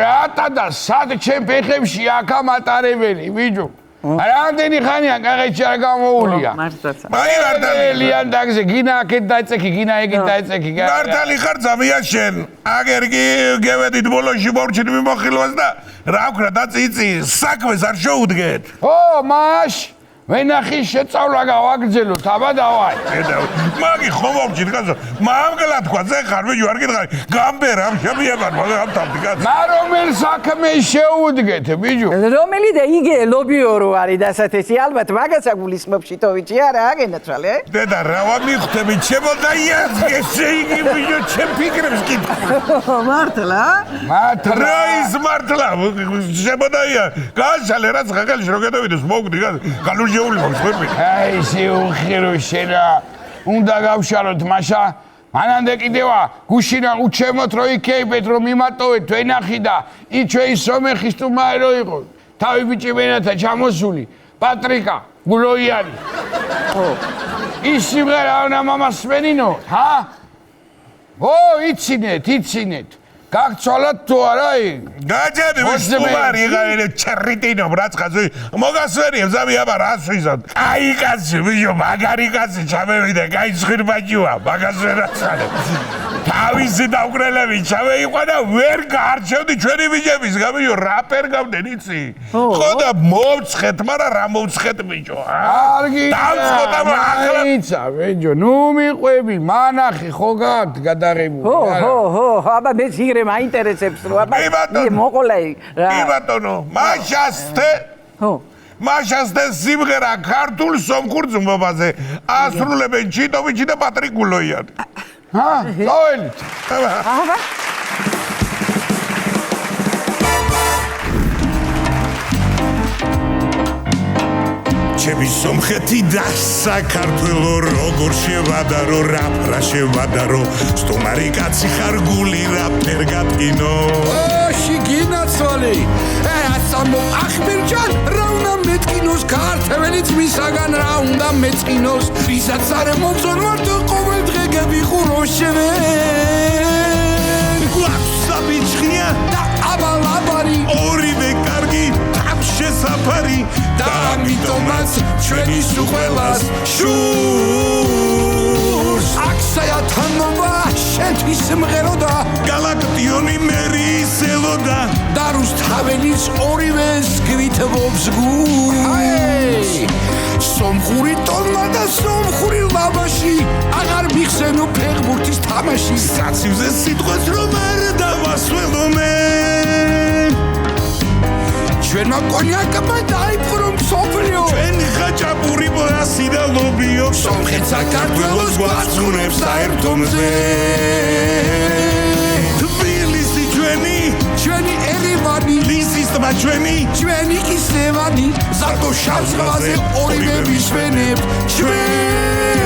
რატა და სად ჩემ ფეხებში აქა მატარებელი, ბიჭო? რამდენი ხანია კაღეთში არ გამოულია? მართლაც. მაგი მართალი. ლიანდაგზე გინა აქეთ დაეწექი, გინა ეგეთ დაეწექი. მართალი ხარ ძამია შენ. აგერ კი გევედით ბოლოში მორჩით მიმოხილვას და რა ვქნა დაწიწი, საქმეს არ შეუდგეთ. ო, მაშ ვენახი შეწავლა გავაგრძელოთ, აბა დავაი. მაგი ხო მორჩით კაცო. მამკლა თქვა ზე ხარ ბიჭო არ გითხარი. გამბერა შემიებარ მაგრამ თავდი კაცო. მა რომელ საქმეს შეუდგეთ, ბიჭო? რომელი და იგე ლობიორო არის დასათესი ალბათ მაგას აგულისმობში თოვიჩი არა აგენათვალე. დედა რა მიხდები ჩემოდა იაზგე შეიგი ბიჭო ჩემ ფიქრებს კითხე. მართლა? მართლა. რაის მართლა შემოდა ია. გაშალე რაც ხაკალში რო გადავიდეს მოგდი გალუჟ აი შეუხირო შენა უნდა გავშალოთ მაშა მანამდე კიდევა გუშინა უჩემოთ რო იქეებეთ რომ მიმატოვეთ ვენახი და ის ჩვენი სომეხი სტუმარი რო იყო თავი ბიჭი ვენათა ჩამოსული პატრიკა გულოიანი ო ის სიმღერა ანა მამას სვენინო ჰა ო იცინეთ გაგცვალათ თუ არა იქ? გაჯები სტუმარი იღავენ ჩერიტინო ბრაცხაზი მოგასვენიებ ზამი აბა რას ვიზოთ აი კაცი ბიჭო მაგარი კაცი ჩამევიდა გაიცხირბაჭუა მაგას ვერ აცხადებ თავისი დაუკრელები ჩამეიყვანა ვერ გაარჩევდი ჩვენი ბიჭების გამიო რაპერ გავდნენ იცი ხო და მოვცხეთ მაგრამ რა მოვცხეთ ბიჭო არ გიწა ისა ბიჭო ნუ მიყვები მანახი ხო გაქვთ გადაღებული ხო აბა მე ზიგრე მაინტერესებს რო აბა მოყოლა რა კი ბატონო მაშასთე ხო მაშასთე სიმღერა ქართულ სომხურ ძმობაზე ასრულებენ ჩიტოვიჩი და პატრიკ გულოიანი ჰა წაველი აბა ჩემი სომხეთი და საქართველო როგორ შევადარო რა შევადარო სტუმარი კაცი ხარ გული რა ფერგატინო ოში გინაცვალე ასამო ახმერჯან რა უნდა მეტკინოს ქართველი ძმისაგან რა უნდა მეწყინოს ვისაც არ მოწონ მარტო ყოველ დღე გებიხურო შევენ გვაქსაბიჩხია და აბალაბარი ორივე კარგი შესაფარი და ამიტომაც ჩვენი სუხველას შურს აქსაია თანობა შენთვის სიმღეროდა გალაქტიონი მერი ისელოდა და რუსთაველის ორივეს გვითბობს გულს სომხური ტონმა და სომხური ლაბაში აღარ მიხსენო ფეხბურთის თამაში საცივზე სიტყვას რომ არ დავასველო მე ჩვენმა კონიაკმა დაიპყრო მსოფლიო საქართველოს გვაცხუნებს საერთომზე თბილისი ჩვენი ერევანი ლისის ტბა ჩვენი კი სევანი ზარდო შავ ზღვაზე ორივე ვისვენებ ჩვენ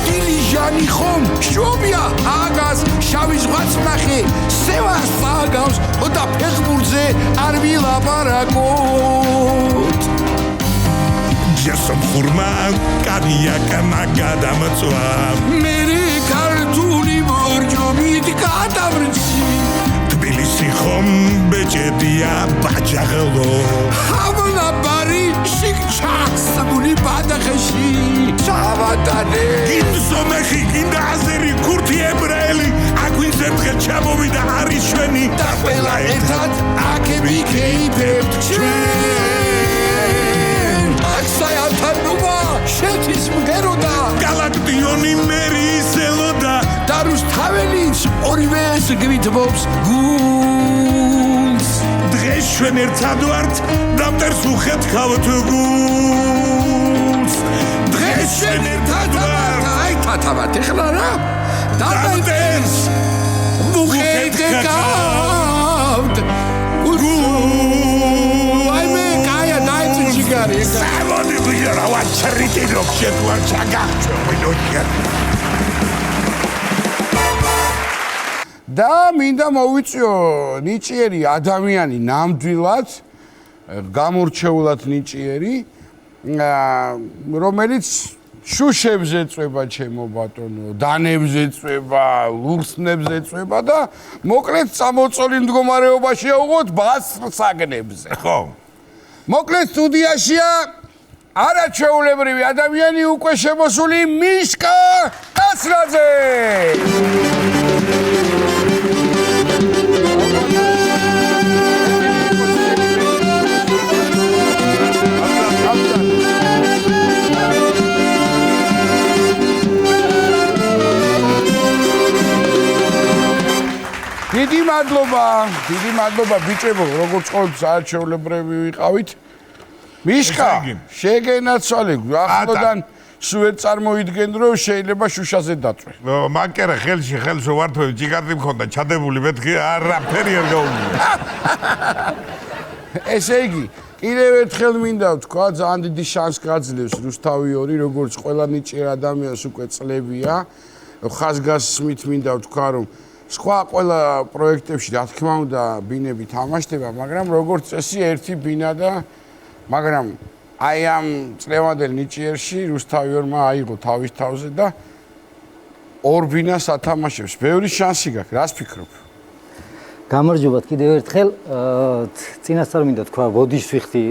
დილიჟანი ხომ შობია აგას შავი ზღვაც ნახე სევას წაგავს და ფეხბურთზე არ ვილაპარაკოთ ჯერსომ ხურმა კანიაკანა გადამწვა მერე ქართული ბორჯომით გადავრცი თბილისი ხომ ბეჭედია ბაჭაღელო ჰამლაბარი შიქჩასებული ბადახში ჩავატანე გინსომეხი გინდა აზერი ქურთი ებრაელი აგვინს ერთხელ ჩამოვიდა არის ჩვენი და ყველა ერთად აქები ქეიფებთ ჩვენ საერთანობა შეთის მგეროდა გალაქტიონი მერისელოდა და რუსთაველიც ორივე ეს გვითბობს გულს დღეს ჩვენ ერთად ვართ და მტერს უხეთქავთ გულს დღეს ჩვენ ერთად ვართ აი თათავად ეხლა რა და მტერს უხეთქავთ სამოდი ვიღარა ვაჩრიტი როქშეთ ვარჩაგახჩო ვინოჩია და მინდა მოვიწიო ნიჭიერი ადამიანი ნამდვილად გამორჩეულად ნიჭიერი რომელიც შუშებს ეწვება ჩემო ბატონო დანებს ეწვება ლურსნებს ეწვება და მოკლედ წამოწოლი მდგომარეობაშია უღოთ ბასრსაგნებზე ხო მოკლედ სტუდიაშია არაჩვეულებრივი ადამიანი უკვე შემოსული მიშკა კაცრაძე დიდი მადლობა ბიჭებო როგორც ყოველთვის არაჩვეულებრივი ვიყავით მიშკა შეგენაცვალე ახლოდან სულ ვერ წარმოიდგენ რომ შეიძლება შუშაზე დაწვე მაკერა ხელში ვართვები ჭიკარტი მქონდა ჩადებული მეთქი არაფერი არ გაუგია ესე იგი კიდევ ერთხელ მინდა ვთქვა ძალიან დიდი შანსს გაძლევს რუსთავი 2 როგორც ყველა ნიჭიერ ადამიანს უკვე წლებია ხაზგასმით მინდა ვთქვა რომ სხვა ყველა პროექტებში რა თქმა უნდა ბინები თამაშდება მაგრამ როგორც წესი ერთი ბინა და მაგრამ აი ამ წლევანდელ ნიჭიერში რუსთავი 2-მა აიღო თავის თავზე და ორ ბინას ათამაშებს ბევრი შანსი გაქვს რას ფიქრობ გამარჯობათ კიდევ ერთხელ წინასწარ მინდა თქვა ბოდიშს ვიხდი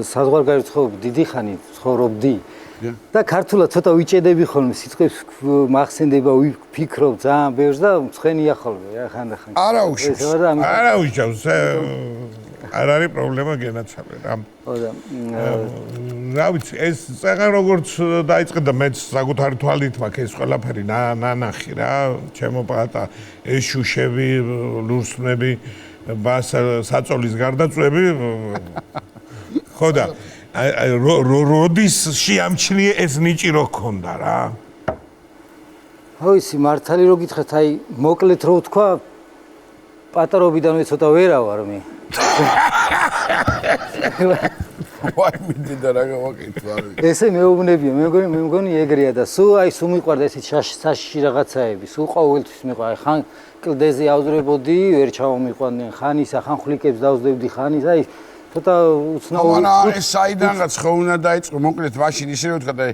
საზღვარგარეთ ცხოვრობ დიდი ხანი ცხოვრობდი და ქართულად ცოტა ვიჭედები ხოლმე სიტყვებს მახსენდება ვიფიქრობ ძალიან ბევრს და მცხენია ხოლმე რა ხანდახან არა უშავს არ არის პრობლემა გენაცვალე რა რა ვიცი ეს წეგან როგორც დაიწყე და მეც საკუთარი თვალით მაქვს ეს ყველაფერი ნანახი რა ჩემო პატა ეს შუშები ლურსნები საწოლის გარდაწვევი ხო და როდის შეამჩნიე ეს ნიჭი რო გქონდა რა ხო ისი მართალი რო გითხრათ აი მოკლედ რო ვთქვა პატარობიდანვე ცოტა ვერა ვარ მე ვაი მინდა რა გავაკეთო ესე მეუბნებია მე მგონი ეგრეა და სულ მიყვარდა ესეთ საშიში რაღაცაები სულ ყოველთვის მიყვარდა ხან კლდეზე ავზრებოდი ვერ ჩავმიყვანდნენ ხან ისა ხან ხვლიკებს დავსდებდი ხან ისა აი ცოტა უცნაური მაგრამ ეს საიდანაც ხო უნდა დაიწყო მოკლედ მაშინ ისე რომ თქვა და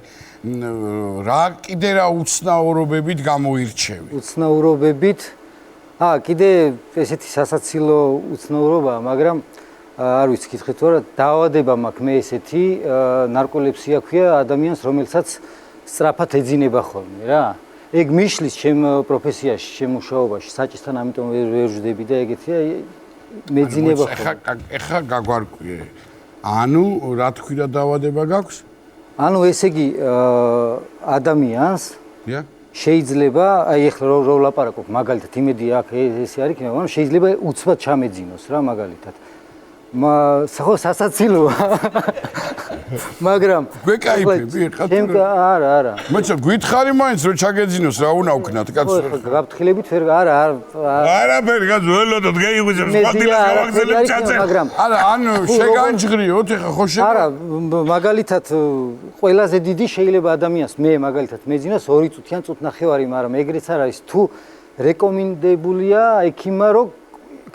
რა კიდე რა უცნაურობებით გამოირჩევი უცნაურობებით კიდე ესეთი სასაცილო უცნაურობაა მაგრამ არ ვიცი გითხეთ თუ არა დაავადება მაქვს მე ესეთი ნარკოლეპსია ქვია ადამიანს რომელსაც სწრაფად ეძინება ხოლმე რა ეგ მიშლის ჩემ პროფესიაში ჩემ მუშაობაში საჭისთან ამიტომ ვერ ვждები და ეგეთია მეძინება ხოლმე ეხა გაგვარკვიე ანუ რა თქვი რა დაავადება გაქვს ანუ ესე იგი ადამიანს შეიძლება აი ეხლა რო ვლაპარაკობ მაგალითად იმედი აქ ესე არ იქნება მაგრამ შეიძლება უცბად ჩამეძინოს რა მაგალითად ხო სასაცილოა მაგრამ გვეკაიფები ხა არა მოიცა გითხარი მაინც რომ ჩაგეძინოს რა უნდა ვქნათ კაცო გაფრთხილებით ვერ არაფერი კაცო ველოდოთ გეიღვიძებს ყოფილა გავაგზავნებ ჩაცე მაგრამ არა ანუ შეგანჯღრიოთ ეხა ხო შეგ არა მაგალითად ყველაზე დიდი შეიძლება ადამიანს მე მაგალითად მეძინოს 2 წუთი ან წუთნახევარი მაგრამ ეგრეც არ არის თუ რეკომენდებულია ექიმმა რომ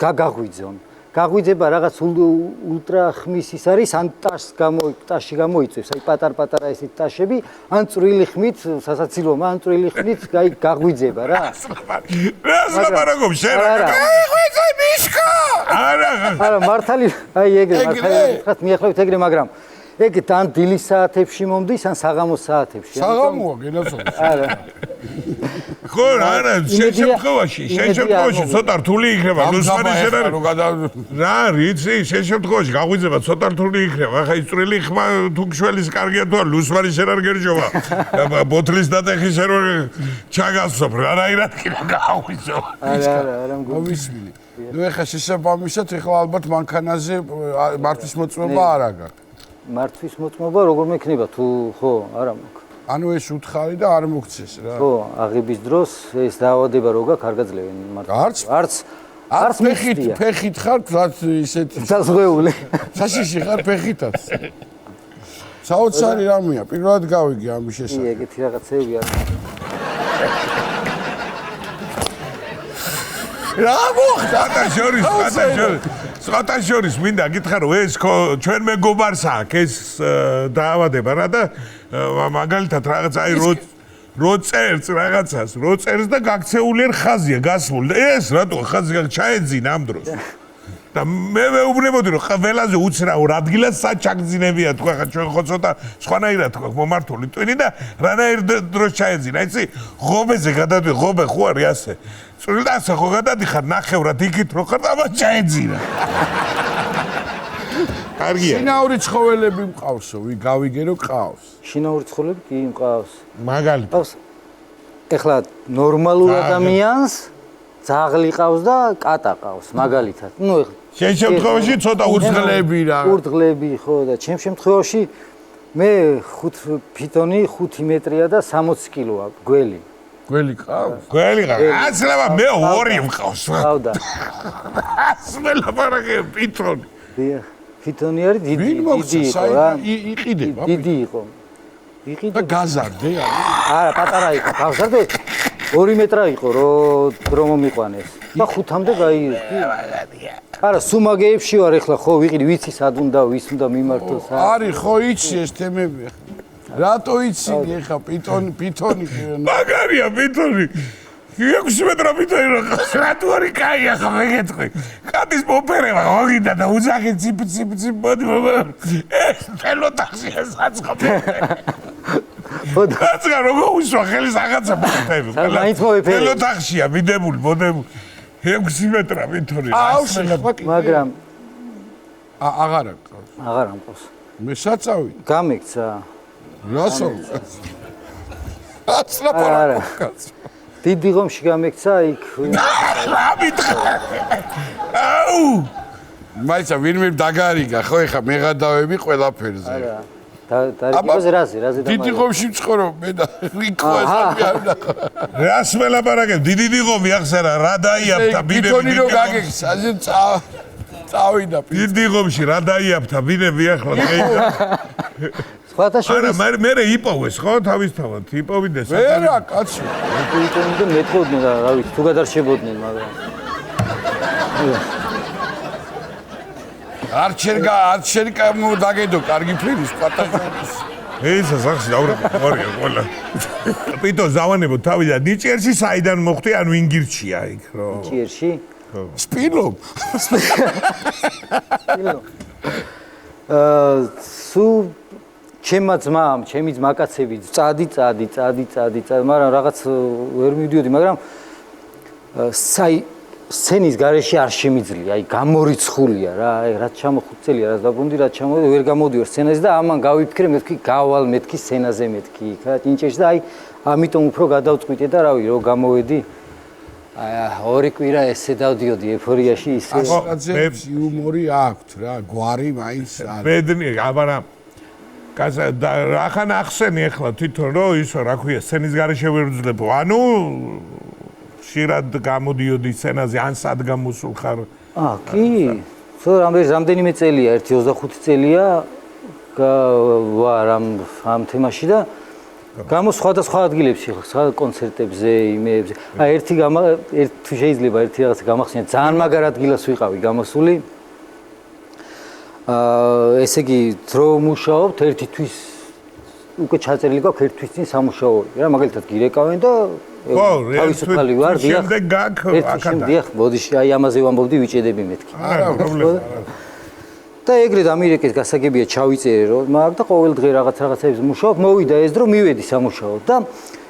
გაგაღვიძონ გაღვიძება რაღაც ულტრა ხმის ის არის ან ტაში გამოიწევს აი პატარ-პატარა ესე ტაშები ან წვრილი ხმით სასაცილოა ან წვრილი ხმით გაღვიძება რა რა ლაპარაკობ შენ ღვიძე მიშკა არა მართალი აი ეგრე მართალი მიახლოვეთ ეგრე მაგრამ ეგ თან დილის საათებში მომდის ან საღამოს საათებში საღამოა გენაცო არა ხო არა შემთხვევაში ცოტა რთული იქნება ლუსმარი რა რიცი შემთხვევაში გაღვიძება ცოტა რთული იქნება ახლა ის წვრილი ხმა თუ გშველის კარგია თუ ლუსმარი შენ არ გერჯობა ბოთლის დატეხის შენ ჩაგასწრებ რანაირად კი გაღვიძო არა მოვისმინე ნუ ეხა შესაბამისად ეხლა ალბათ მანქანაზე მართვის მოწმობა არ აქვს მართვის მოწმობა როგორ მექნება თუ ხო არა მაქვს ანუ ეს უთხარი და არ მოგცეს რა ხო აღების დროს ეს დაავადება რო გაქვს არ გაძლევენ მართვის არც ფეხით ხარ თვათ ისეთ საზღვეული საშიში ხარ ფეხითაც საოცარი რამეა პირველად გავიგე ამის შესახებ ეგეთი რაღაცეები არის რა მოხდა სხვათა შორის მინდა გითხრა რომ ეს ჩვენ მეგობარს აქვს ეს დაავადება რა და მაგალითად რაღაც აი რო წერს რაღაცას რო წერს და გაქცეულიერ ხაზია გასმული და ეს რატო ხაზი ჩაეძინა ამ დროს და მე მეუბნებოდი რომ ყველაზე უცნაურ ადგილას საჩაგძინებია თქვა ხა ჩვენ ხო ცოტა სხვანაირად თქვა მომართული ტვინი და რანაირ დროს ჩაეძინა იცი ღობეზე გადადვი ღობე ხო არის ასე წვრილ და ასე ხო გადადიხარ ნახევრად იქით რო ხარ და მას ჩაეძინა კარგია შინაური ცხოველები მყავსო გავიგე რომ ყავს შინაური ცხოველები კი მყავს მაგალითად ეხლა ნორმალურ ადამიანს ძაღლი ყავს და კატა ყავს მაგალითად ნუ ეხლა შენ შემთხვევაში ცოტა უძღლები რა უძღლები ხო და ჩემ შემთხვევაში მე 5 ფიტონი 5 მეტრია და 60 კილოა გველი ყავს გველი ყავს აცლება მე 2 მყავს ყავდა ასე ლაპარაკე ფიტონი დიახ ფიტონი არის დიდი იყო რა იყიდება დიდი იყო და გაზარდე არა პატარა იყო გავზარდე 2 მეტრა იყო რომ მომიყვანეს და 5-მდე გაირო არა სუმაგეებში ვარ ეხლა ხო ვიყიდი ვიცი სად უნდა ვის უნდა მიმართოს არის ხო იცი ეს თემები რატო იცი ეხა პიტონი მაგარია პიტონი 6 მეტრა პიტონი რატო არის კაი ახლა მეგეთქვი კატის მოფერება მოგიდა და უძახი ციპ მოდი ეს თელოტახია საწყობი ბოდაცგა როგორ უშვა ხელის რაღაცა მოხდება მაინც მოვიფერე თელოტახია მიდებული მოდებული 6 მეტრა პიტონი მაგრამ აღარ ამყავს მე საწავი გამექცა რასო არა დიდი ღომში გამექცა იქ რა მითხრა აუ მაიცა ვინმე დაგარიგა ხო ეხა მეღადავები ყველაფერზე არა დარიგებაზე რაზე დიდი ღომში მწყორო მე და რიკო ეს რას მელაპარაკებ დიდი ღომი ახსენა რა დაიაფთა ბინები პიტონი რო გაგექს ასე წავიდა დიდი ღომში რა დაიაფთა ბინები ახლა სხვათა შორის არა მე იპოვეს ხო თავისთავად იპოვიდეს ვერა კაცო პიტონი მეტყოდნენ და რა ვიცი თუ გადარჩებოდნენ მაგრამ არჩერ დაგედო კარგი ფლირის სხვათა შორის ეს სახში დავრეკე ყორია ყველა პიტო ზავანებო თავიდან ნიჭიერში საიდან მოხდი ან ვინ გირჩია იქ რო ნიჭიერში სპილო სუ ჩემმა ძმამ ჩემი ძმაკაცები წადი მაგრამ რაღაც ვერ მივდიოდი მაგრამ სცენის გარეშე არ შემიძლია, აი გამორიცხულია რა, აი რაც ჩამოხუცელია, რაც დაბრუნდი, რაც ჩამოვედი, ვერ გამოდივარ სცენაზე და ამან გავიფიქრე, მეთქი გავალ მეთქი სცენაზე მეთქი იქა ჭინჭეში და აი ამიტომ უფრო გადავწყვიტე და რავი, რო გამოვედი აი 2 კვირა ესე დავდიოდი ეფორიაში ისე ასაკაცებს იუმორი აქვთ რა, გვარი მაინც არის. ბედნი, აბარა რახან ახსენი ახლა თვითონ რომ ისო რა ქვია სცენის გარეშე ვერ ვძლებო. ანუ ხშირად გამოდიოდი სცენაზე ან სად გამოსულ ხარ? კი. რამდენიმე წელია, 25 წელია ვარ ამ თემაში და სხვადასხვა ადგილებში, კონცერტებზე, იმეებზე. ერთი თუ შეიძლება ერთი რაღაცა გამახსენოთ, ძალიან მაგარ ადგილას ვიყავი გამოსული. ესე იგი, დრო მუშაობთ, ერთი თვის უკვე ჩაწერილი გვაქვს, ერთი თვის წინ სამუშაოები. რა, მაგალითად გირეკავენ და თავისუფალი ვარ, დიახ. შემდეგ გაქვს აქადა. დიახ, ბოდიში, აი ამაზე ვამბობდი, ვიჭედები მეთქი. არა, პრობლემა. და ეგრე ამერიკის გასაგებია ჩავიწერე რომ მაგ და ყოველ დღე რაღაცებს მუშაობ, მოვიდა ეს დრო, მივედი სამუშაოდ და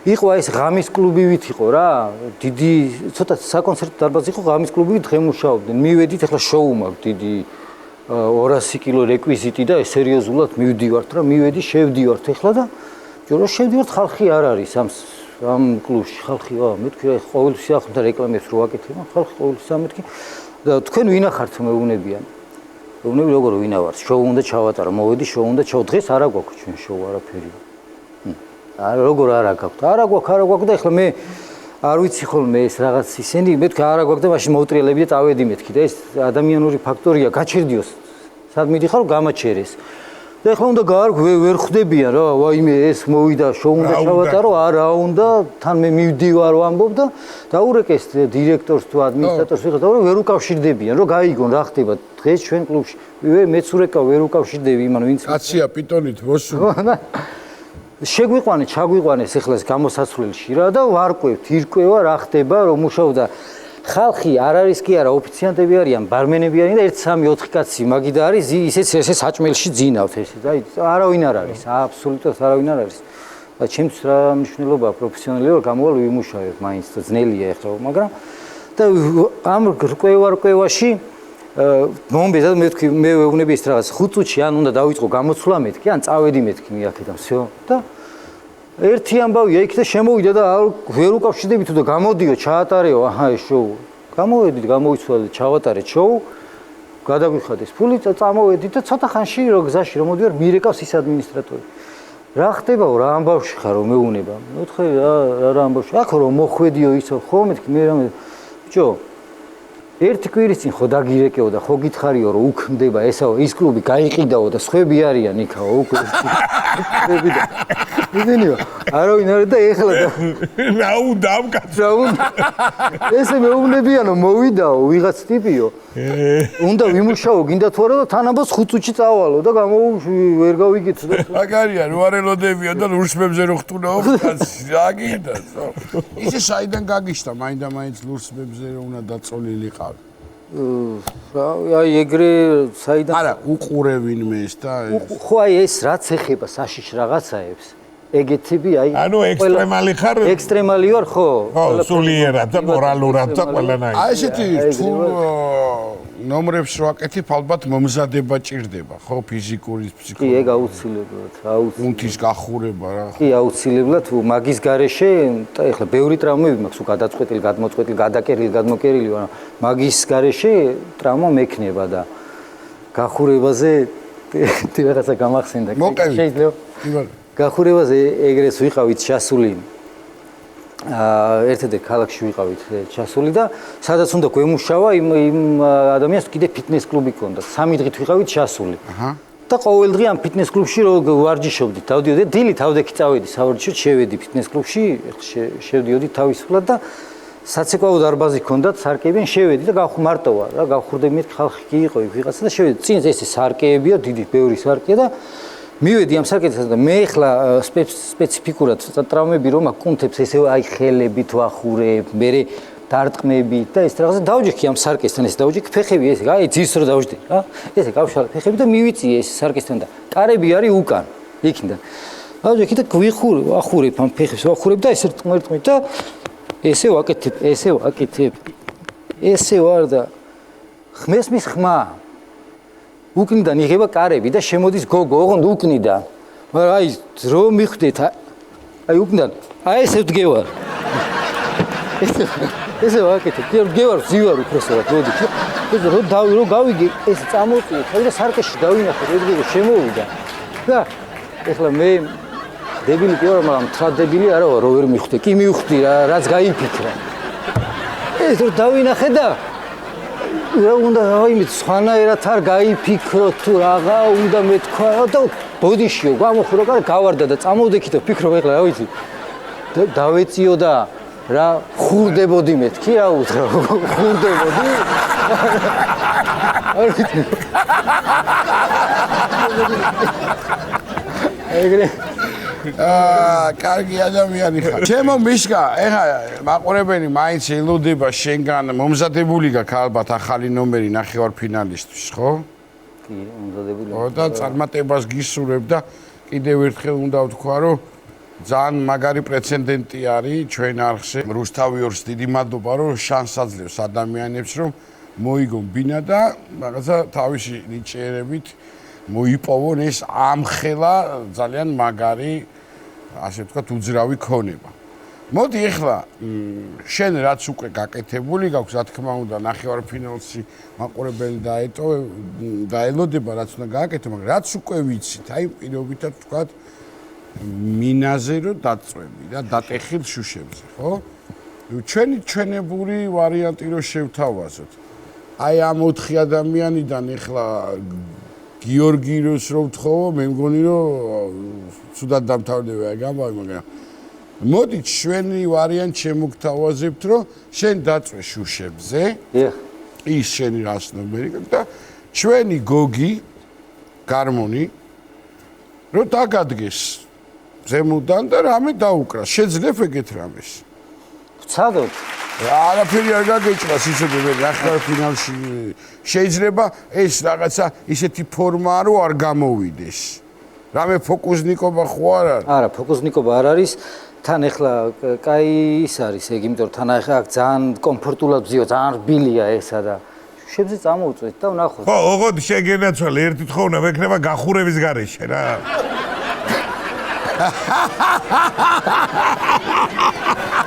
იყო ეს ღამის კლუბივით იყო რა, დიდი ცოტა საკონცერტო დარბაზი იყო, ღამის კლუბივით დღე მუშაობდნენ. მივედით, ახლა შოუ მაქვს დიდი 200 კილო რეკვიზიტი და სერიოზულად მივდივართ რა, მივედი, შევდივართ ახლა და ჯორო შევდივართ, ხალხი არ არის ამ კლუბში, ხალხი მეთქი რა, ყოველთვის ახლა რეკლამებს რო ვაკეთებ, ხალხი ყოველთვის ამეთქი და თქვენ ვინახართ მეუბნებიან. მეუბნები როგორ ვინავართ, შოუ უნდა ჩავატარო, მოვედი, შოუ უნდა დღეს არა გვაქვს ჩვენ შოუ არაფერი. როგორ არა გაქვთ? არა გვაქვს და ახლა მე არ ვიცი ხოლმე ეს რაღაც ისენი, მეთქი არა გვაქვს და მაშინ მოვტრიალები და წავედი მეთქი და ეს ადამიანური ფაქტორია, გაჩერდიოს. სად მიდიხარ, გამაჩერეს. და ახლა უნდა ვერ ხვდებიან რა, ვაიმე ეს მოვიდა, შოუ უნდა ჩავატარო, არა უნდა, თან მე მივდივარ ვამბობ და დაურეკეს დირექტორს თუ ადმინისტრატორს ვიღაც და ვერ უკავშირდებიან, რომ გაიგონ რა ხდება დღეს ჩვენ კლუბში. მეც ურეკავ, ვერ უკავშირდები იმან ვინც კაცია პიტონით მოსულ. შეგვიყვანე, ჩაგვიყვანეს ახლა ეს გამოსაცვლელში რა და ვარკვევთ, ირკვევა რა ხდება, რომ მუშაობდა ხალხი არ არის კი არა, ოფიციანტები არიან, ბარმენები არიან და 1-3-4 კაცი მაგიდა არის, ისეც საჭმელში ძინავთ ესე. აი, არავინ არ არის, აბსოლუტურად არავინ არ არის. და ჩემთვის რა მნიშვნელობაა პროფესიონალი ვარ, გამოვალ ვიმუშავებ მაინც და ძნელია ახლა, მაგრამ და ამ რკვევაში მომბედა მე ვთქვი, მე ვეუბნები ეს რაღაც 5 წუთში ან უნდა დავიწყო გამოცვლა მეთქი, ან წავედი მეთქი მიაქედან, всё. და ერთი ამბავია იქ და შემოვიდა და ვერ უკავშირდები თუ და გამოდიო, ჩაატარეო, აჰა ეს შოუ. გამოვედით, გამოვიცვალე, ჩავატარე შოუ. გადაგვიხადეს ფული, წამოვედით და ცოტა ხანში რო გზაში რომ მოდივარ, მირეკავს ის ადმინისტრატორი. რა ხდებაო, რა ამბავში ხარ რომ მეუნება? მეთქე რა ამბავში? აქ რომ მოხვედიო ისო, ხო მეთქი მე რამე. ბიჭო, ერთი კვირის წინ ხო დაგირეკეო და ხო გითხარიო რომ უქმდება ესაო, ის კლუბი გაიყიდაო და სხვები არიან იქაო უკვე. მიდენიო, არავინ არ და ეხლა და რა უნდა ამ კაცს? რა უნდა? ესე მეუბნებიანო, მოვიდაო, ვიღაც ტიპიო. უნდა ვიმუშაო, გინდა თუ არა და თან ამბობს 5 წუთში წავალო და ვერ გავიგეთ და მაგარია, რო არ ელოდებიან და ლურსმებზე რო ხტუნაო კაცი, რა გინდა? ისე საიდან გაგიშთა, მაინდა-მაინც ლურსმებზე რო უნდა დაწოლილიყავ. აი ეგრე საიდან არა, უყურებინმე ეს და ხო აი ეს რაც ეხება საშიშ რაღაცაებს ეგეთები აი ანუ ექსტრემალი ხარ? ექსტრემალი ვარ ხო? ხო, სულიერად და მორალურად და ყველანაირად. აი ესეთი რთულ ნომრებს რო აკეთებ, ალბათ მომზადება ჭირდება, ხო, ფიზიკური, კი, ფსიქოლოგიური. ეგ აუცილებლად, უნთის გახურება რა. კი, აუცილებლად მაგის გარეშე, ეხლა ბევრი ტრავმები მაქვს, გადაწყვეტილი, გადმოწყვეტილი, გადაკერილი, გადმოკერილი, მაგის გარეშე ტრავმა მექნება და გახურებაზე რაღაცა გამახსენდა. შეიძლება? გახურებაზე ეგრეს ვიყავით ჩასული. ერთადერთ ქალაქში ვიყავით ჩასული და სადაც უნდა გვემუშავა იმ ადამიანს კიდე ფიტნეს კლუბი ჰქონდა. 3 დღით ვიყავით ჩასული. და ყოველ დღე ამ ფიტნეს კლუბში რო ვარჯიშობდით, დავდიოდი დილით ავდექი წავედი სავარჯიშოდ, შევედი ფიტნეს კლუბში, შევდიოდი თავისუფლად და საცეკვაო დარბაზი ჰქონდათ, სარკეებიან, შევედი და მარტო ვარ რა, გავხურდები მეთქი ხალხი კი იყო ვიღაცა და შევედი. წინ ესე სარკეებია, დიდი ბევრი სარკეა და მივედი ამ სარკეთთან და მე ახლა სპეციფიკურად ტრავმები რომ აკუნთებს ესე აი ხელებით ვახურებ, მე დარტყმები და ეს რაღაცა დავჯექი ამ სარკესთან, ეს დავჯექი ფეხები ესე, აი ძირს რო დავჯდე რა. ესე გავშალე ფეხები და მივიწიე ეს სარკესთან და კარები არის უკან, იქიდან. დავჯექი და ვახურებ ამ ფეხებს, ვახურებ და ესე რტყმერტყმით და ესე ვაკეთებ, ესე ვარ და ხმესმის ხმა უკნიდან იღება კარები და შემოდის გოგო, ოღონდ უკნიდან. მაგრამ აი რო მიხვდეთ, აი უკნიდან, აი ესე ვდგევარ. ესე ვაკეთებ, ვდგევარ, ვზივარ უბრალოდ, მოდი. ეს რო გავიგე, ეს წამოვწიე, თავი და სარკეში დავინახე, ეგრევე შემოვიდა. და ეხლა მე დებილი კი ვარ, მაგრამ თრა დებილი არა ვარ, რო ვერ მივხვდი. კი მივხვდი რა, რაც გაიფიქრა. ეს რო დავინახე და რა უნდა რაიმე სხვანაირად არ გაიფიქრო თუ რაღა უნდა მეთქვა და ბოდიშიო გამოხურო კარ გავარდა და წამოვდექი და ფიქრობ ეხლა რა ვიცი დავეციო და რა ხურდებოდი მეთქი რა უთხრა ხურდებოდი ეგრე კარგი ადამიანი ხარ. ჩემო მიშკა, ეხა მაყურებელი მაინც ელოდება შენგან მომზადებული გაქვს ალბათ ახალი ნომერი ნახევარფინალისტვის, ხო? კი, მომზადებული. ო და წარმატებას გისურვებ და კიდევ ერთხელ უნდა ვთქვა, რომ ძალიან მაგარი პრეცედენტი არის ჩვენ არხზე. რუსთავიორს დიდი მადლობა, რომ შანსს აძლევს ადამიანებს, რომ მოიგონ ბინა და რაღაცა თავისი ნიჭიერებით მოიპოვონ ეს ამხელა ძალიან მაგარი ასე ვთქვათ უძრავი ქონება. მოდი ახლა შენ რაც უკვე გაკეთებული გაქვს, რა თქმა უნდა, ნახევარფინალში მაყურებელი დაელოდება რაც უნდა გააკეთო, მაგრამ რაც უკვე ვიცით, აი პირობითად ვთქვათ მინაზე რომ დაწვევი და დატეხილ შუშებზე, ხო? ჩვენი ჩვენებური ვარიანტი რომ შევთავაზოთ. აი ამ 4 ადამიანიდან ახლა გიორგიროს რო ვთხოვო, მე მგონი რომ ცუდად დამთავრდება გამავი, მაგრამ მოდი ჩვენი ვარიანტ შემოგთავაზებთ, რომ შენ დაწვე შუშებზე. დიახ. ის შენი რას ნომერი და ჩვენი გოგი გარმონი რო დაგადგეს ზემოდან და რამე დაუკრას. შეძლებ ეგეთ რამეს? ვცადოთ. არაფერი არ გაგეჭრას ისეთი ნახევარფინალში შეიძლება ეს რაღაცა ისეთი ფორმაა რომ არ გამოვიდეს. რამე ფოკუსნიკობა ხო არ არის? არა, ფოკუსნიკობა არ არის. თან ახლა კაი ის არის, ეგ იმიტომ რომ თან ახლა აქ ძალიან კომფორტულად ვზიო, ძალიან რბილია ესა და შუშებზე წამოვწვეთ და ვნახოთ. ხო, ოღონდ შეგენაცვალე ერთი თხოვნა მექნება გახურების გარეშე რა.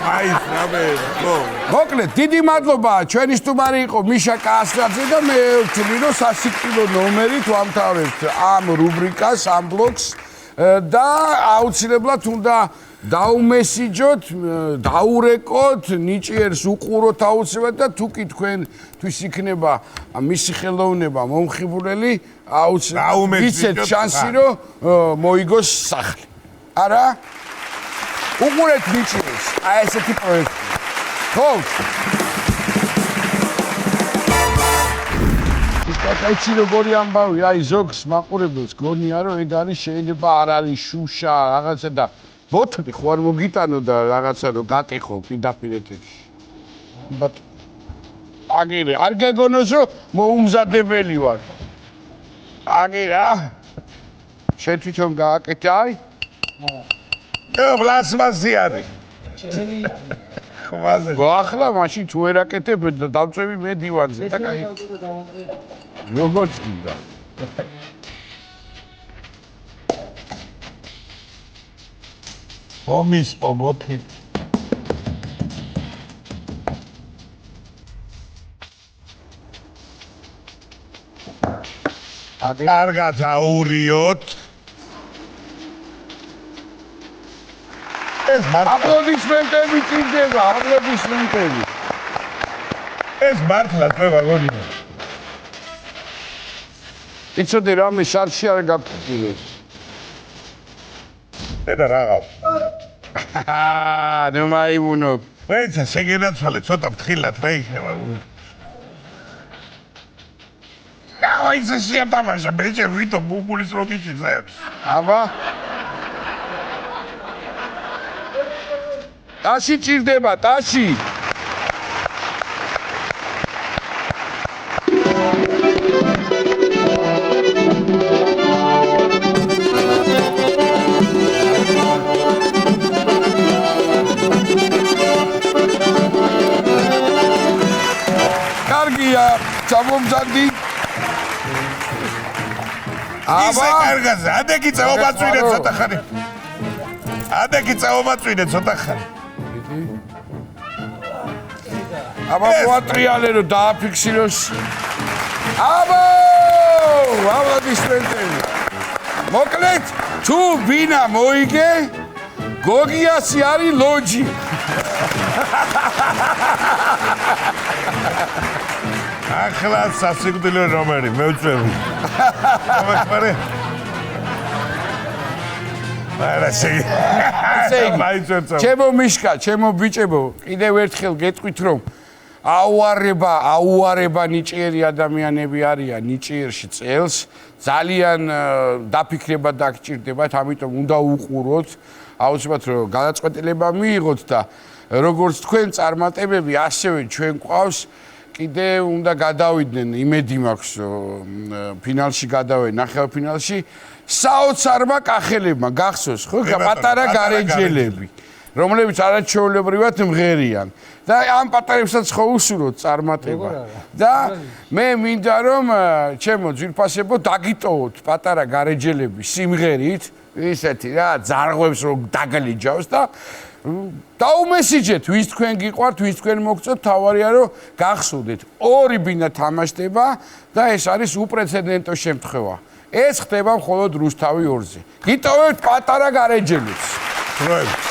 აი, სამე, ხო. მოკლედ, დიდი მადლობა. ჩვენი სტუმარი იყო მიშა კასტრაძე და მე ვთვლი, რომ სასიკვდილო ნომერით ვამთავრებთ ამ რუბრიკას, ამ ბლოკს და აუცილებლად უნდა დაუმესიჯოთ, დაურეკოთ, ნიჭიერს უყუროთ აუცილებლად და თუ კი თქვენთვის იქნება მისი ხელოვნება მომხიბვლელი, აუცილებლად ვიცეთ შანსი, რომ მოიგოს სახლი. არა? უყურეთ ნიჭიერს, აი ესეთი პროექტი. ხო? იცი როგორი ამბავი, აი ზოგს მაყურებელს გონია, რომ ეგ არის შეიძლება არ არის შუშა, რაღაცა და ბოთლი ხო არ მოგიტანო და რაღაცა რომ გატეხო პირდაპირ ეთერში. ბატ აგირე, არ გეგონოს რომ მოუმზადებელი ვარ. აგირა. შენ თვითონ გააკეთე, აი? პლასმასი არის. ხმაზე. ახლა მაშინ თუ ვერ აკეთებ და დავწევი მე დივანზე და კაი. როგორც გინდა. ომის პობოთი. კარგად აურიოთ. ეს აპლოდისმენტები წინდება, აპლოდისმენტები. ეს მართლა წვევა გონია. იცოდი რამე შარში არ გაფიქრე. და რაღა. ნუ მაიმუნო. ვეცა შეგენაცვალე ცოტა ფრთხილად რა იქნება. აი ეს შეატავაშა ბეჭე ვიტო ბუბულის როკიჩი ზაებს. აბა. ტაში ჭირდება, ტაში. კარგია, ჩამომზადდი. აბა, კარგაზე, ადეგი წაობაწვინე ცოტა ხანი. ადეგი წაობაწვინე ცოტა ხანი. აბა მოატრიალე რომ დააფიქსიროს. აბა! აბა დისპენსერი. მოკლედ, თუ ბინა მოიგე, გოგიასი არის ლოჯი. ახლა სასიკვდილო რომერი მევწევი. ამახარე. არა ესე იგი, ჩემო მიშკა, ჩემო ბიჭებო, კიდევ ერთხელ გეტყვით რომ აუარება ნიჭიერი ადამიანები არიან ნიჭიერში წელს, ძალიან დაფიქრება დაგჭირდებათ, ამიტომ უნდა უყუროთ, აუცილებლად რომ გადაწყვეტილება მიიღოთ და როგორც თქვენ წარმატებები, ასევე ჩვენ ყავს კიდე უნდა გადავიდნენ, იმედი მაქვს ფინალში გადავენ, ნახევარფინალში საოცარმა კახელებმა გახსოვს ხო პატარა გარეჯელები რომლებიც არაჩვეულებრივად მღერიან და ამ პატარებსაც ხო უსურვოთ წარმატება და მე მინდა რომ ჩემო ძვირფასებო დაგიტოვოთ პატარა გარეჯელები სიმღერით ისეთი რა ძარღვებს რომ დაგლიჯავს და დაუმესიჯეთ ვის თქვენ გიყვართ ვის თქვენ მოგწოთ თავარია რომ გახსოვდეთ ორი ბინა თამაშდება და ეს არის უპრეცედენტო შემთხვევა ეს ხდება მხოლოდ რუსთავი 2-ზე გიტოვებთ პატარა გარეჯელებს დროებით